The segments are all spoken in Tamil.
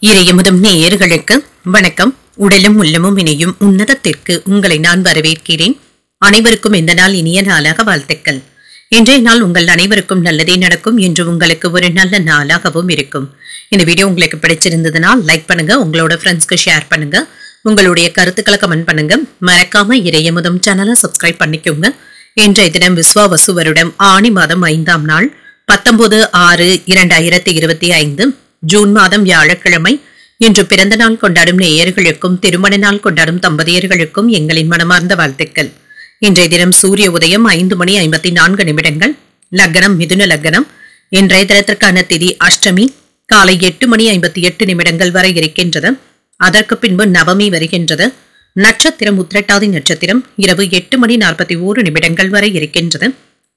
இறையமுதும் நேயர்களுக்கு வணக்கம். உடலும் உள்ளமும் இணையும் உன்னதத்திற்கு உங்களை நான் வரவேற்கிறேன். அனைவருக்கும் இந்த நாள் இனிய நாளாக வாழ்த்துக்கள். இன்றைய நாள் உங்கள் அனைவருக்கும் நல்லதே நடக்கும் என்று உங்களுக்கு ஒரு நல்ல நாளாகவும் இருக்கும். இந்த வீடியோ உங்களுக்கு பிடிச்சிருந்ததுன்னா லைக் பண்ணுங்க, உங்களோட ஃப்ரெண்ட்ஸ்க்கு ஷேர் பண்ணுங்க, உங்களுடைய கருத்துக்களை கமெண்ட் பண்ணுங்க. மறக்காம இறையமுதும் சேனலை சப்ஸ்கிரைப் பண்ணிக்கோங்க. இன்றைய தினம் விஸ்வாவசு வருடம் ஆனி மாதம் 5ஆம் நாள் 19/6/2025 ஜூன் மாதம் வியாழக்கிழமை. இன்று பிறந்த நாள் கொண்டாடும் நேயர்களுக்கும் திருமண நாள் கொண்டாடும் தம்பதியர்களுக்கும் எங்களின் மனமார்ந்த வாழ்த்துக்கள். இன்றைய தினம் சூரிய உதயம் 5:54. லக்னம் மிதுன லக்னம். இன்றைய தினத்திற்கான திதி அஷ்டமி. காலை 8:58 வரை இருக்கின்றது. அதற்கு பின்பு நவமி வருகின்றது. நட்சத்திரம் உத்திரட்டாதி நட்சத்திரம் இரவு 8:41 வரை இருக்கின்றது.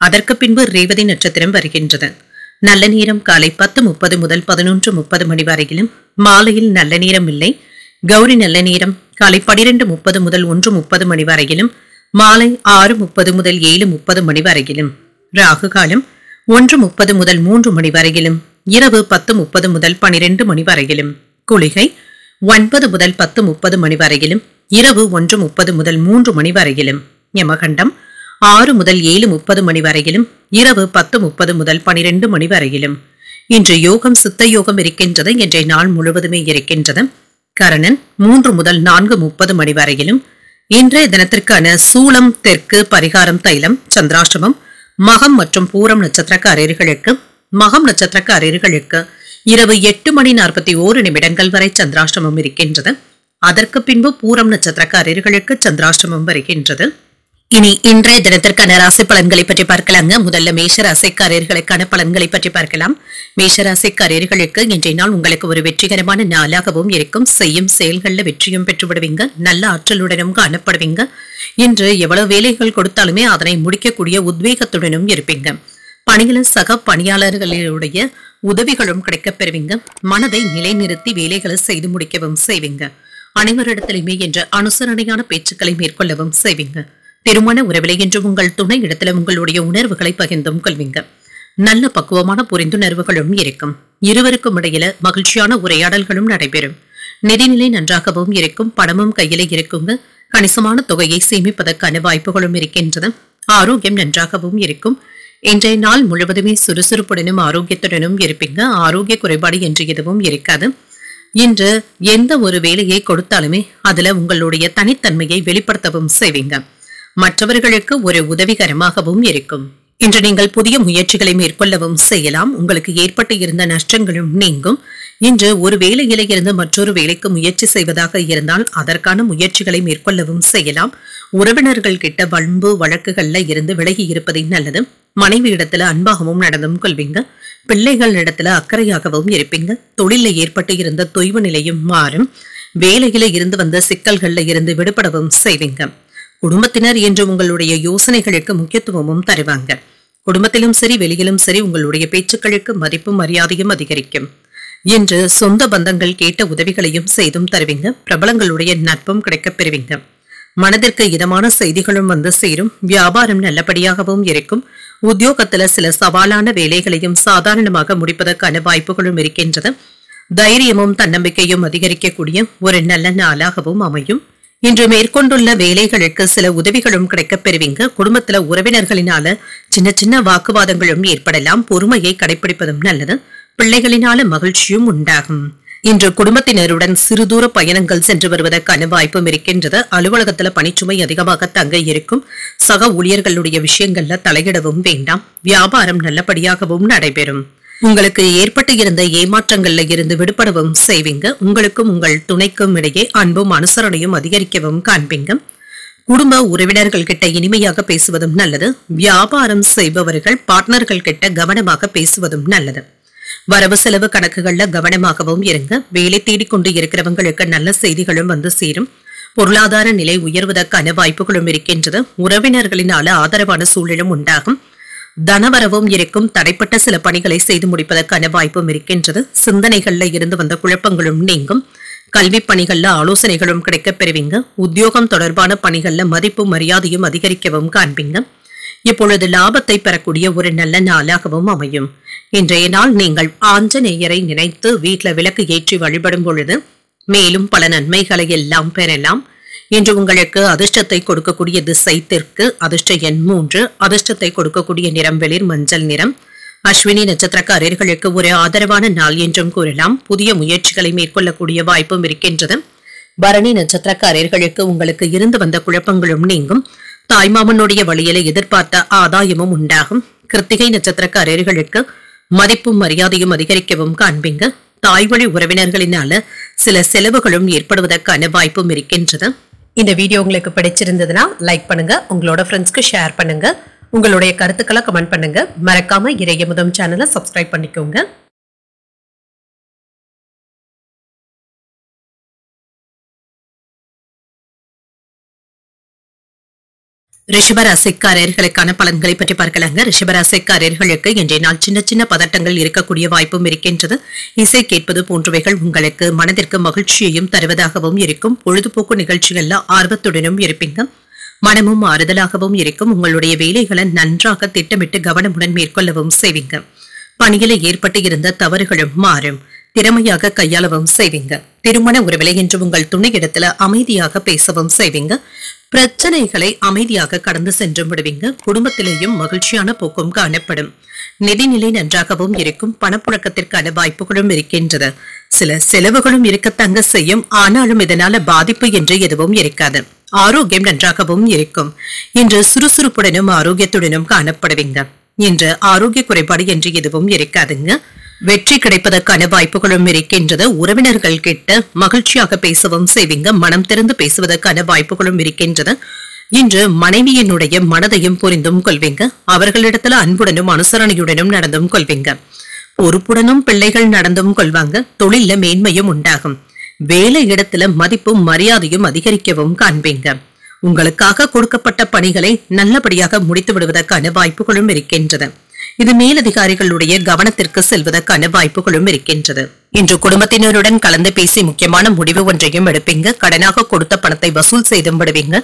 அதற்கு பின்பு ரேவதி நட்சத்திரம் வருகின்றது. நல்ல நேரம் காலை 10:30 முதல் 11:30 வரையிலும், மாலையில் நல்ல நேரம் இல்லை. கௌரி நல்ல நேரம் காலை 12:30 முதல் 1:30 வரையிலும், மாலை 6:30 முதல் 7:30 வரையிலும். ராகு காலம் 1:30 முதல் 3 வரையிலும், இரவு 10:30 முதல் 12 வரையிலும். குளிகை 9 முதல் 10:30 வரையிலும், இரவு 1:30 முதல் 3 வரையிலும். யமகண்டம் 6 முதல் 7:30 வரையிலும், இரவு 10:30 முதல் 12 வரையிலும். இன்று யோகம் சித்த யோகம் இருக்கின்றது. இன்றைய நாள் முழுவதுமே இருக்கின்றது. கரணன் 3 முதல் 4:30 வரையிலும். இன்றைய தினத்திற்கான சூலம் தெற்கு, பரிகாரம் தைலம், சந்திராஷ்டமம். மகம் மற்றும் பூரம் நட்சத்திரக்காரர்களுக்கு இரவு 8:41 வரை சந்திராஷ்டமம் இருக்கின்றது. அதற்கு பின்பு பூரம் நட்சத்திரக்காரர்களுக்கு சந்திராஷ்டமம் வருகின்றது. இனி இன்றைய தினத்திற்கான ராசி பலன்களை பற்றி பார்க்கலாங்க. முதல்ல மேஷ ராசிக்காரர்களுக்கான பலன்களை பற்றி பார்க்கலாம். மேஷ ராசிக்காரர்களுக்கு இன்றைய நாள் உங்களுக்கு ஒரு வெற்றிகரமான நாளாகவும் இருக்கும். செய்யும் செயல்கள்ல வெற்றியும் பெற்றுவிடுவீங்க. நல்ல ஆற்றலுடனும் காணப்படுவீங்க. இன்று எவ்வளவு வேலைகள் கொடுத்தாலுமே அதனை முடிக்கக்கூடிய உத்வேகத்துடனும் இருப்பீங்க. பணிகளில் சக பணியாளர்களுடைய உதவிகளும் கிடைக்கப் பெறுவீங்க. மனதை நிலைநிறுத்தி வேலைகளை செய்து முடிக்கவும் செய்வீங்க. அனைவரிடத்திலுமே என்ற அனுசரணையான பேச்சுக்களை மேற்கொள்ளவும் செய்வீங்க. திருமண உறவிலை என்று உங்கள் துணை இடத்துல உங்களுடைய உணர்வுகளை பகிர்ந்தும் கொள்வீங்க. நல்ல பக்குவமான புரிந்துணர்வுகளும் இருக்கும். இருவருக்கும் இடையில மகிழ்ச்சியான உரையாடல்களும் நடைபெறும். நிதிநிலை நன்றாகவும் இருக்கும். பணமும் கையில இருக்குங்க. கணிசமான தொகையை சேமிப்பதற்கான வாய்ப்புகளும் இருக்கின்றது. ஆரோக்கியம் நன்றாகவும் இருக்கும். இன்றைய நாள் முழுவதுமே சுறுசுறுப்புடனும் ஆரோக்கியத்துடனும் இருப்பீங்க. ஆரோக்கிய குறைபாடு என்று எதுவும் இருக்காது. இன்று எந்த ஒரு வேலையை கொடுத்தாலுமே அதுல உங்களுடைய தனித்தன்மையை வெளிப்படுத்தவும் செய்வீங்க. மற்றவர்களுக்கு ஒரு உதவிகரமாகவும் இருக்கும். இன்று நீங்கள் புதிய முயற்சிகளை மேற்கொள்ளவும் செய்யலாம். உங்களுக்கு ஏற்பட்டு இருந்த நஷ்டங்களும் நீங்கும். இன்று ஒரு வேலையில இருந்து மற்றொரு வேலைக்கு முயற்சி செய்வதாக இருந்தால் அதற்கான முயற்சிகளை மேற்கொள்ளவும் செய்யலாம். உறவினர்கள் கிட்ட வன்பு வழக்குகள்ல இருந்து விலகி இருப்பதை நல்லது. மனைவி இடத்துல அன்பாகவும் நடந்தும் கொள்வீங்க. பிள்ளைகள் இடத்துல அக்கறையாகவும் இருப்பீங்க. தொழில ஏற்பட்டு இருந்த தொய்வு நிலையும் மாறும். வேலையில இருந்து வந்த சிக்கல்கள்ல இருந்து விடுபடவும் செய்வீங்க. குடும்பத்தினர் என்று உங்களுடைய யோசனைகளுக்கு முக்கியத்துவமும் தருவாங்க. குடும்பத்திலும் சரி வெளியிலும் சரி உங்களுடைய பேச்சுக்களுக்கு மதிப்பும் மரியாதையும் அதிகரிக்கும். இன்று சொந்த பந்தங்கள் கேட்ட உதவிகளையும் செய்தும் தருவீங்க. பிரபலங்களுடைய நட்பும் கிடைக்கப் பெறுவீங்க. மனதிற்கு இதமான செய்திகளும் வந்து சேரும். வியாபாரம் நல்லபடியாகவும் இருக்கும். உத்தியோகத்துல சில சவாலான வேலைகளையும் சாதாரணமாக முடிப்பதற்கான வாய்ப்புகளும் இருக்கின்றது. தைரியமும் தன்னம்பிக்கையும் அதிகரிக்கக்கூடிய ஒரு நல்ல நாளாகவும் அமையும். இன்று மேற்கொண்டுள்ள வேலைகளுக்கு சில உதவிகளும் கிடைக்கப் பெறுவீங்க. குடும்பத்துல உறவினர்களினால சின்ன சின்ன வாக்குவாதங்களும் ஏற்படலாம். பொறுமையை கடைபிடிப்பதும் நல்லது. பிள்ளைகளினால மகிழ்ச்சியும் உண்டாகும். இன்று குடும்பத்தினருடன் சிறு தூர பயணங்கள் சென்று வருவதற்கான வாய்ப்பும் இருக்கின்றது. அலுவலகத்துல பணிச்சுமை அதிகமாக தங்க இருக்கும். சக ஊழியர்களுடைய விஷயங்கள்ல தலையிடவும் வேண்டாம். வியாபாரம் நல்லபடியாகவும் நடைபெறும். உங்களுக்கு ஏற்பட்டு இருந்த ஏமாற்றங்கள்ல இருந்து விடுபடவும் செய்வீங்க. உங்களுக்கும் உங்கள் துணைக்கும் இடையே அன்பும் அனுசரணையும் அதிகரிக்கவும் காண்பீங்க. குடும்ப உறவினர்கள் கிட்ட இனிமையாக பேசுவதும் நல்லது. வியாபாரம் செய்பவர்கள் பார்ட்னர்கள் கிட்ட கவனமாக பேசுவதும் நல்லது. வரவு செலவு கணக்குகள்ல கவனமாகவும் இருங்க. வேலை தேடிக்கொண்டு இருக்கிறவங்களுக்கு நல்ல செய்திகளும் வந்து சேரும். பொருளாதார நிலை உயர்வதற்கான வாய்ப்புகளும் இருக்கின்றது. உறவினர்களினால ஆதரவான சூழலும் உண்டாகும். தனவரவும் இருக்கும். தடைப்பட்ட சில பணிகளை செய்து முடிப்பதற்கான வாய்ப்பும் இருக்கின்றது. சிந்தனைகள்ல இருந்து வந்த குழப்பங்களும் நீங்கும். கல்வி பணிகள்ல ஆலோசனைகளும் கிடைக்கப் பெறுவீங்க. உத்தியோகம் தொடர்பான பணிகள்ல மதிப்பும் மரியாதையும் அதிகரிக்கவும் காண்பீங்க. இப்பொழுது லாபத்தை பெறக்கூடிய ஒரு நல்ல நாளாகவும் அமையும். இன்றைய நாள் நீங்கள் ஆஞ்சநேயரை நினைத்து வீட்ல விளக்கு ஏற்றி வழிபடும் பொழுது மேலும் பல நன்மைகளை எல்லாம் பெறலாம். இன்று உங்களுக்கு அதிர்ஷ்டத்தை கொடுக்கக்கூடிய திசை தெற்கு, அதிர்ஷ்ட எண் 3, அதிர்ஷ்டத்தை கொடுக்கக்கூடிய நிறம் வெளிர் மஞ்சள் நிறம். அஸ்வினி நட்சத்திரக்காரர்களுக்கு ஒரு ஆதரவான நாள் என்றும் கூறலாம். புதிய முயற்சிகளை மேற்கொள்ளக்கூடிய வாய்ப்பும் இருக்கின்றது. பரணி நட்சத்திரக்காரர்களுக்கு உங்களுக்கு இருந்து வந்த குழப்பங்களும் நீங்கும். தாய்மாமனுடைய வழியில எதிர்பார்த்த ஆதாயமும் உண்டாகும். கிருத்திகை நட்சத்திரக்காரர்களுக்கு மதிப்பும் மரியாதையும் அதிகரிக்கவும் காண்பீங்க. தாய்வழி உறவினர்களினால சில செலவுகளும் ஏற்படுவதற்கான வாய்ப்பும் இருக்கின்றது. இந்த வீடியோ உங்களுக்கு பிடிச்சிருந்ததுன்னா லைக் பண்ணுங்க, உங்களோட ஃப்ரெண்ட்ஸ்க்கு ஷேர் பண்ணுங்க, உங்களுடைய கருத்துக்களை கமெண்ட் பண்ணுங்க. மறக்காம இறையமுதம் சேனலை சப்ஸ்கிரைப் பண்ணிக்கோங்க. ரிஷபராசிக்காரர்களுக்கான பலன்களை பற்றி பார்க்கலாங்க. ரிஷபராசிக்காரர்களுக்கு இன்றைய நாள் சின்ன சின்ன பதட்டங்கள் இருக்கக்கூடிய வாய்ப்பும் இருக்கின்றது. இசை கேட்பது போன்றவைகள் உங்களுக்கு மனதிற்கு மகிழ்ச்சியையும் தருவதாகவும் இருக்கும். பொழுதுபோக்கு நிகழ்ச்சிகள்ல ஆர்வத்துடனும் இருப்பீங்க. மனமும் ஆறுதலாகவும் இருக்கும். உங்களுடைய வேலைகளை நன்றாக திட்டமிட்டு கவனமுடன் மேற்கொள்ளவும் செய்வீங்க. பணியில ஏற்பட்டு இருந்த தவறுகளும் மாறும். திறமையாக கையாளவும் செய்வீங்க. திருமண உறவிலை என்று உங்கள் துணையிடத்துல அமைதியாக பேசவும் செய்வீங்க. பிரச்சனைகளை அமைதியாக கடந்து சென்று விடுவீங்க. குடும்பத்திலேயும் மகிழ்ச்சியான போக்கும் காணப்படும். நிதிநிலை நன்றாகவும் இருக்கும். பணப்புழக்கத்திற்கான வாய்ப்புகளும் இருக்கின்றது. சில செலவுகளும் இருக்கத்தங்க செய்யும். ஆனாலும் இதனால பாதிப்பு என்று எதுவும் இருக்காது. ஆரோக்கியம் நன்றாகவும் இருக்கும். இன்று சுறுசுறுப்புடனும் ஆரோக்கியத்துடனும் காணப்படுவீங்க. இன்று ஆரோக்கிய குறைபாடு என்று எதுவும் இருக்காதுங்க. வெற்றி கிடைப்பதற்கான வாய்ப்புகளும் இருக்கின்றது. உறவினர்கள் கிட்ட மகிழ்ச்சியாக பேசவும் செய்வீங்க. மனம் திறந்து பேசுவதற்கான வாய்ப்புகளும் இருக்கின்றது. இன்று மனைவியினுடைய மனதையும் புரிந்தும் கொள்வீங்க. அவர்களிடத்துல அன்புடனும் அனுசரணையுடனும் நடந்தும் கொள்வீங்க. பொறுப்புடனும் பிள்ளைகள் நடந்தும் கொள்வாங்க. தொழில மேன்மையும் உண்டாகும். வேலை இடத்துல மதிப்பும் மரியாதையும் அதிகரிக்கவும் காண்பீங்க. உங்களுக்காக கொடுக்கப்பட்ட பணிகளை நல்லபடியாக முடித்து விடுவதற்கான வாய்ப்புகளும் இருக்கின்றது. இது மேலதிகாரிகளுடைய கவனத்திற்கு செல்வதற்கான வாய்ப்புகளும் இருக்கின்றது. இன்று குடும்பத்தினருடன் கலந்து பேசி முக்கியமான முடிவு ஒன்றையும் எடுப்பீங்க. கடனாக கொடுத்த பணத்தை வசூல் செய்தும் விடுவீங்க.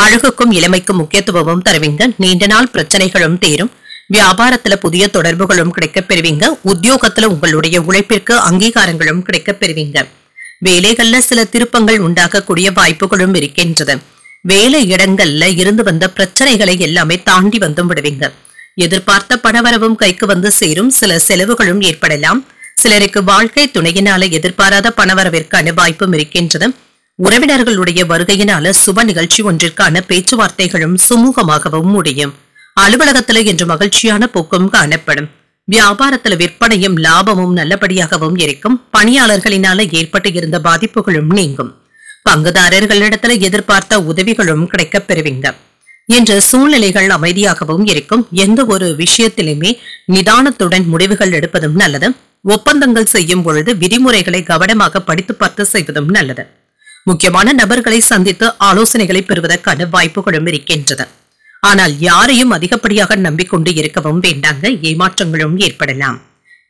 அழகுக்கும் இளமைக்கும் முக்கியத்துவமும் தருவீங்க. நீண்ட நாள் பிரச்சனைகளும் தீரும். வியாபாரத்துல புதிய தொடர்புகளும் கிடைக்கப் பெறுவீங்க. உத்தியோகத்துல உங்களுடைய உழைப்பிற்கு அங்கீகாரங்களும் கிடைக்கப் பெறுவீங்க. வேலைகள்ல சில திருப்பங்கள் உண்டாகக்கூடிய வாய்ப்புகளும் இருக்கின்றது. வேலை இடங்கள்ல இருந்து வந்த பிரச்சனைகளை எல்லாமே தாண்டி வந்தும் விடுவீங்க. எதிர்பார்த்த பணவரவும் கைக்கு வந்து சேரும். சில செலவுகளும் ஏற்படலாம். சிலருக்கு வாழ்க்கை துணையினால எதிர்பாராத பணவரவிற்கான வாய்ப்பும் இருக்கின்றது. உறவினர்களுடைய வருகையினால சுப நிகழ்ச்சி ஒன்றிற்கான பேச்சுவார்த்தைகளும் சுமூகமாகவும் முடியும். அலுவலகத்துல இன்று மகிழ்ச்சியான போக்கும் காணப்படும். வியாபாரத்துல விற்பனையும் லாபமும் நல்லபடியாகவும் இருக்கும். பணியாளர்களினால ஏற்பட்டு இருந்த பாதிப்புகளும் நீங்கும். பங்குதாரர்களிடத்துல எதிர்பார்த்த உதவிகளும் கிடைக்கப் பெறுவீங்க. என்ற சூழ்நிலைகள் அமைதியாகவும் இருக்கும். எந்த ஒரு விஷயத்திலுமே நிதானத்துடன் முடிவுகள் எடுப்பதும் நல்லது. ஒப்பந்தங்கள் செய்யும் பொழுது விதிமுறைகளை கவனமாக படித்து பார்த்து செய்வதும் நல்லது. முக்கியமான நபர்களை சந்தித்து ஆலோசனைகளை பெறுவதற்கான வாய்ப்புகளும் இருக்கின்றது. ஆனால் யாரையும் அதிகப்படியாக நம்பிக்கொண்டு இருக்கவும் வேண்டாங்க. ஏமாற்றங்களும் ஏற்படலாம்.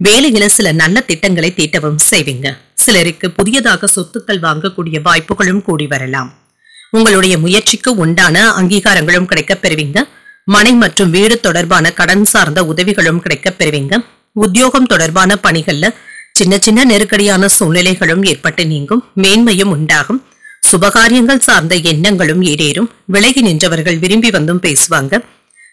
வேலையில சில நல்ல திட்டங்களை தீட்டவும் செய்வீங்க. சிலருக்கு புதியதாக சொத்துக்கள் வாங்கக்கூடிய வாய்ப்புகளும் கூடி வரலாம். உங்களுடைய முயற்சிக்கு உண்டான அங்கீகாரங்களும் கிடைக்கப் பெறுவீங்க. மனை மற்றும் வீடு தொடர்பான கடன் சார்ந்த உதவிகளும் கிடைக்கப் பெறுவீங்க. உத்தியோகம் தொடர்பான பணிகள்ல சின்ன சின்ன நெருக்கடியான சூழ்நிலைகளும் ஏற்பட்டு நீங்கும். மேன்மையும் உண்டாகும். சுபகாரியங்கள் சார்ந்த எண்ணங்களும் ஈடேறும். விலகி நின்றவர்கள் விரும்பி வந்தும் பேசுவாங்க.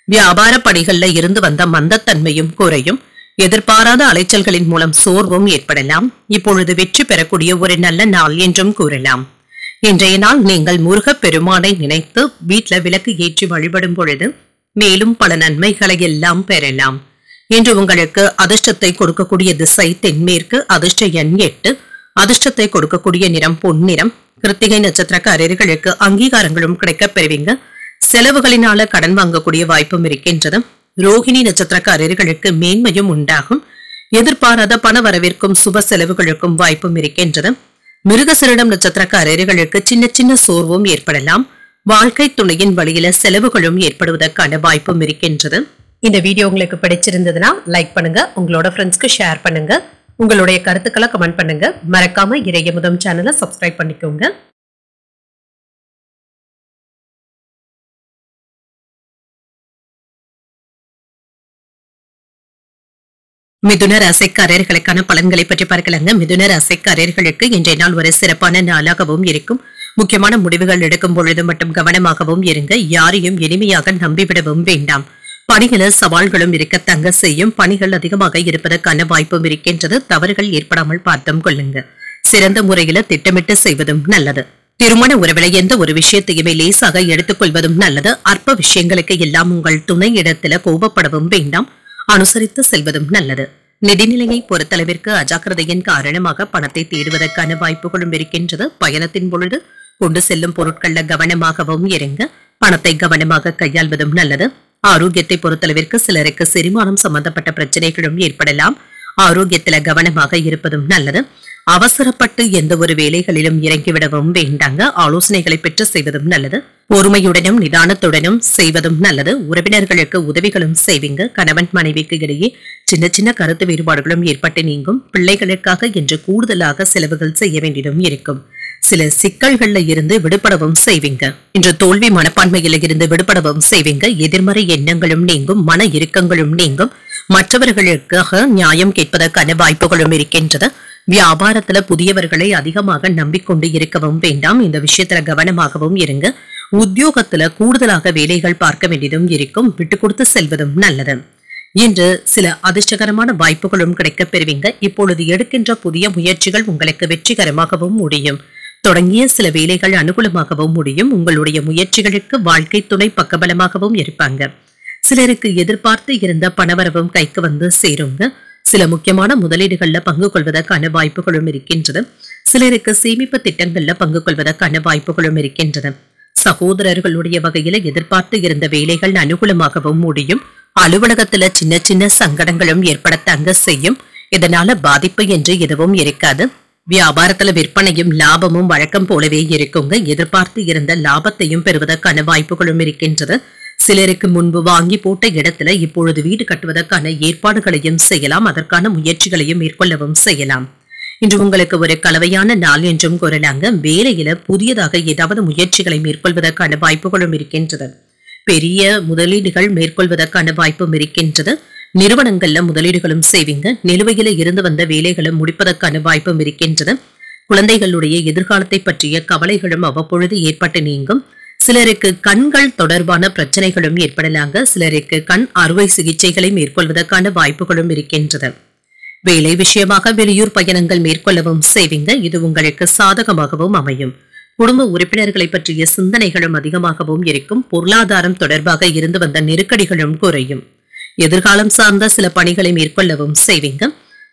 வியாபார பணிகள்ல இருந்து வந்த மந்தத்தன்மையும் குறையும். எதிர்பாராத அலைச்சல்களின் மூலம் சோர்வும் ஏற்படலாம். இப்பொழுது வெற்றி பெறக்கூடிய ஒரு நல்ல நாள் என்றும் கூறலாம். இன்றைய நாள் நீங்கள் முருகப் பெருமானை நினைத்து வீட்ல விளக்கு ஏற்றி வழிபடும் பொழுது மேலும் பல நன்மைகளை எல்லாம் பெறலாம். இன்று உங்களுக்கு அதிர்ஷ்டத்தை கொடுக்கக்கூடிய திசை தென்மேற்கு, அதிர்ஷ்ட எண் 8, அதிர்ஷ்டத்தை கொடுக்கக்கூடிய நிறம் பொன்னிறம். கிருத்திகை நட்சத்திரக்காரர்களுக்கு அங்கீகாரங்களும் கிடைக்கப் பெறுவீங்க. செலவுகளினால கடன் வாங்கக்கூடிய வாய்ப்பும் இருக்கின்றது. ரோகிணி நட்சத்திரக்காரர்களுக்கு மேன்மையும் உண்டாகும். எதிர்பாராத பண வரவிற்கும் சுப செலவுகளுக்கும் வாய்ப்பும் இருக்கின்றது. மிருகசீரிடம் நட்சத்திரக்காரர்களுக்கு சின்ன சின்ன சோர்வும் ஏற்படலாம். வாழ்க்கை துணையின் வழியில செலவுகளும் ஏற்படுவதற்கான வாய்ப்பும் இருக்கின்றது. இந்த வீடியோ உங்களுக்கு பிடிச்சிருந்ததுன்னா லைக் பண்ணுங்க, உங்களோட ஃப்ரெண்ட்ஸ்க்கு ஷேர் பண்ணுங்க, உங்களுடைய கருத்துக்களை கமெண்ட் பண்ணுங்க. மறக்காம இறையமுதம் சேனலை சப்ஸ்கிரைப் பண்ணிக்கோங்க. மிதுன ராசிக்காரர்களுக்கான பலன்களை பற்றி பார்க்கலாங்க. மிதுன ராசிக்காரர்களுக்கு இன்றைய நாள் ஒரு சிறப்பான நாளாகவும் இருக்கும். முக்கியமான முடிவுகள் எடுக்கும் பொழுது மட்டும் கவனமாகவும் இருங்க. யாரையும் எளிமையாக நம்பிவிடவும் வேண்டாம். பணிகளில் சவால்களும் இருக்கத்தங்க செய்யும். பணிகள் அதிகமாக இருப்பதற்கான வாய்ப்பும் இருக்கின்றது. தவறுகள் ஏற்படாமல் பார்த்தும் கொள்ளுங்க. சிறந்த முறையில திட்டமிட்டு செய்வதும் நல்லது. திருமண உறவில எந்த ஒரு விஷயத்தையுமே லேசாக எடுத்துக்கொள்வதும் நல்லது. அற்ப விஷயங்களுக்கு எல்லாம் உங்கள் துணை இடத்துல கோபப்படவும் வேண்டாம். அனுசரித்து செல்வதும் நல்லது. நிதிநிலையை பொறுத்தளவிற்கு அஜாக்கிரதையின் காரணமாக பணத்தை தேடுவதற்கான வாய்ப்புகளும் இருக்கின்றது. பயணத்தின் பொழுது கொண்டு செல்லும் பொருட்கள்ல கவனமாகவும் இருங்க. பணத்தை கவனமாக கையாள்வதும் நல்லது. ஆரோக்கியத்தை பொறுத்தளவிற்கு சிலருக்கு செரிமானம் சம்பந்தப்பட்ட பிரச்சனைகளும் ஏற்படலாம். ஆரோக்கியத்துல கவனமாக இருப்பதும் நல்லது. அவசரப்பட்டு எந்த ஒரு வேலைகளிலும் இறங்கிவிடவும் வேண்டாங்க. ஆலோசனைகளை பெற்று செய்வதும் நல்லது. பொறுமையுடனும் நிதானத்துடனும் செய்வதும் நல்லது. உறவினர்களுக்கு உதவிகளும் செய்வீங்க. கணவன் மனைவிக்கு இடையே சின்ன சின்ன கருத்து வேறுபாடுகளும் ஏற்பட்டு நீங்கும். பிள்ளைகளுக்காக என்று கூடுதலாக செலவுகள் செய்ய வேண்டியதும் இருக்கும். சில சிக்கல்கள்ல இருந்து விடுபடவும் செய்வீங்க. இன்று தோல்வி மனப்பான்மையில இருந்து விடுபடவும் செய்வீங்க. எதிர்மறை எண்ணங்களும் நீங்கும். மன இறுக்கங்களும் நீங்கும். மற்றவர்களுக்காக நியாயம் கேட்பதற்கான வாய்ப்புகளும் இருக்கின்றது. வியாபாரத்துல புதியவர்களை அதிகமாக நம்பிக்கொண்டு இருக்கவும் வேண்டாம். இந்த விஷயத்துல கவனமாகவும் இருங்க. உத்தியோகத்துல கூடுதலாக வேலைகள் பார்க்க வேண்டியதும் இருக்கும். விட்டு கொடுத்து செல்வதும் நல்லது. இன்று சில அதிர்ஷ்டகரமான வாய்ப்புகளும் கிடைக்கப் பெறுவீங்க. இப்பொழுது எடுக்கின்ற புதிய முயற்சிகள் உங்களுக்கு வெற்றிகரமாகவும் முடியும். தொடங்கிய சில வேலைகள் அனுகூலமாகவும் முடியும். உங்களுடைய முயற்சிகளுக்கு வாழ்க்கை துணை பக்கபலமாகவும் இருப்பாங்க. சிலருக்கு எதிர்பார்த்து இருந்த பணவரவும் கைக்கு வந்து சேருங்க. சில முக்கியமான முதலீடுகள்ல பங்கு கொள்வதற்கான வாய்ப்புகளும் இருக்கின்றது. சிலருக்கு சேமிப்பு திட்டங்கள்ல பங்கு கொள்வதற்கான வாய்ப்புகளும் இருக்கின்றது. சகோதரர்களுடைய வகையில எதிர்பார்த்து இருந்த வேலைகள் அனுகூலமாகவும் முடியும். அலுவலகத்துல சின்ன சின்ன சங்கடங்களும் ஏற்படத்தங்க செய்யும். இதனால பாதிப்பு என்று எதுவும் இருக்காது. வியாபாரத்துல விற்பனையும் லாபமும் வழக்கம் போலவே இருக்குங்க. எதிர்பார்த்து இருந்த லாபத்தையும் பெறுவதற்கான வாய்ப்புகளும் இருக்கின்றது. சிலருக்கு முன்பு வாங்கி போட்ட இடத்துல இப்பொழுது வீடு கட்டுவதற்கான ஏற்பாடுகளையும் செய்யலாம். அதற்கான முயற்சிகளையும் மேற்கொள்ளவும் செய்யலாம். இன்று உங்களுக்கு ஒரு கலவையான நாள் என்றும் கூறலாங்க. வேலையில புதியதாக ஏதாவது முயற்சிகளை மேற்கொள்வதற்கான வாய்ப்புகளும் இருக்கின்றது. பெரிய முதலீடுகள் மேற்கொள்வதற்கான வாய்ப்பும் இருக்கின்றது. நிறுவனங்கள்ல முதலீடுகளும் செய்வீங்க. நிலுவையில இருந்து வந்த வேலைகளும் முடிப்பதற்கான வாய்ப்பும் இருக்கின்றது. குழந்தைகளுடைய எதிர்காலத்தை பற்றிய கவலைகளும் அவ்வப்பொழுது ஏற்பட்டு நீங்கும். சிலருக்கு கண்கள் தொடர்பான பிரச்சனைகளும் ஏற்படலாங்க. சிலருக்கு கண் அறுவை சிகிச்சைகளை மேற்கொள்வதற்கான வாய்ப்புகளும் இருக்கின்றது. வேலை விஷயமாக வெளியூர் பயணங்கள் மேற்கொள்ளவும் செய்வீங்க. இது உங்களுக்கு சாதகமாகவும் அமையும். குடும்ப உறுப்பினர்களை பற்றிய சிந்தனைகளும் அதிகமாகவும் இருக்கும். பொருளாதாரம் தொடர்பாக இருந்து வந்த நெருக்கடிகளும் குறையும். எதிர்காலம் சார்ந்த சில பணிகளை மேற்கொள்ளவும் செய்வீங்க.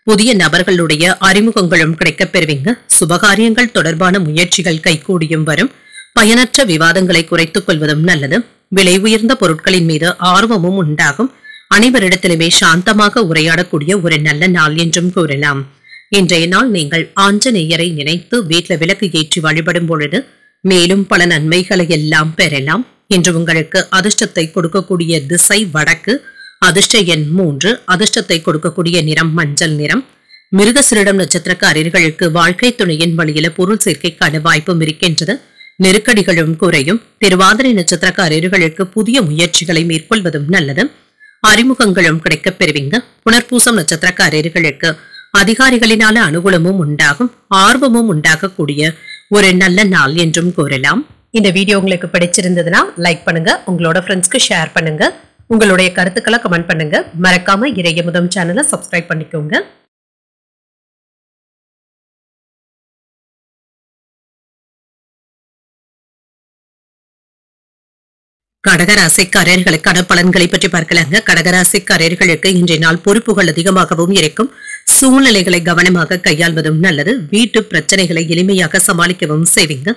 புதிய நபர்களுடைய அறிமுகங்களும் கிடைக்கப் பெறுவீங்க. சுபகாரியங்கள் தொடர்பான முயற்சிகள் கைகூடியும் வரும். பயனற்ற விவாதங்களை குறைத்துக் கொள்வதும் நல்லது. விலை உயர்ந்த பொருட்களின் மீது ஆர்வமும் உண்டாகும். அனைவரிடத்திலுமே சாந்தமாக உரையாடக்கூடிய ஒரு நல்ல நாள் என்றும் கூறலாம். இன்றைய நாள் நீங்கள் ஆஞ்சநேயரை நினைத்து வீட்டில் விளக்கு ஏற்றி வழிபடும் பொழுது மேலும் பல நன்மைகளை எல்லாம் பெறலாம். இன்று உங்களுக்கு அதிர்ஷ்டத்தை கொடுக்கக்கூடிய திசை வடக்கு. அதிர்ஷ்ட எண் 3. அதிர்ஷ்டத்தை கொடுக்கக்கூடிய நிறம் மஞ்சள் நிறம். மிருகசீரிடம் நட்சத்திரக்காரர்களுக்கு வாழ்க்கை துணையின் வழியில பொருள் சேர்க்கைக்கான வாய்ப்பும் இருக்கின்றது. நெருக்கடிகளும் குறையும். திருவாதிரை நட்சத்திரக்காரர்களுக்கு புதிய முயற்சிகளை மேற்கொள்வதும் நல்லது. அறிமுகங்களும் கிடைக்கப் பெறுவீங்க. புனர்பூசம் நட்சத்திரக்காரர்களுக்கு அதிகாரிகளினால அனுகூலமும் உண்டாகும். ஆர்வமும் உண்டாகக்கூடிய ஒரு நல்ல நாள் என்றும் கூறலாம். இந்த வீடியோ உங்களுக்கு பிடிச்சிருந்ததுன்னா லைக் பண்ணுங்க. உங்களோட ஃப்ரெண்ட்ஸ்க்கு ஷேர் பண்ணுங்க. உங்களுடைய கருத்துக்களை கமெண்ட் பண்ணுங்க. மறக்காம இறையமுதம் சேனலை சப்ஸ்கிரைப் பண்ணிக்கோங்க. கடகராசிக்காரர்களுக்கான பலன்களை பற்றி பார்க்கலாங்க. கடகராசிக்காரர்களுக்கு இன்றைய நாள் பொறுப்புகள் அதிகமாகவும் இருக்கும். சூழ்நிலைகளை கவனமாக கையாள்வதும் நல்லது. வீட்டு பிரச்சனைகளை எளிமையாக சமாளிக்கவும் செய்வீங்க.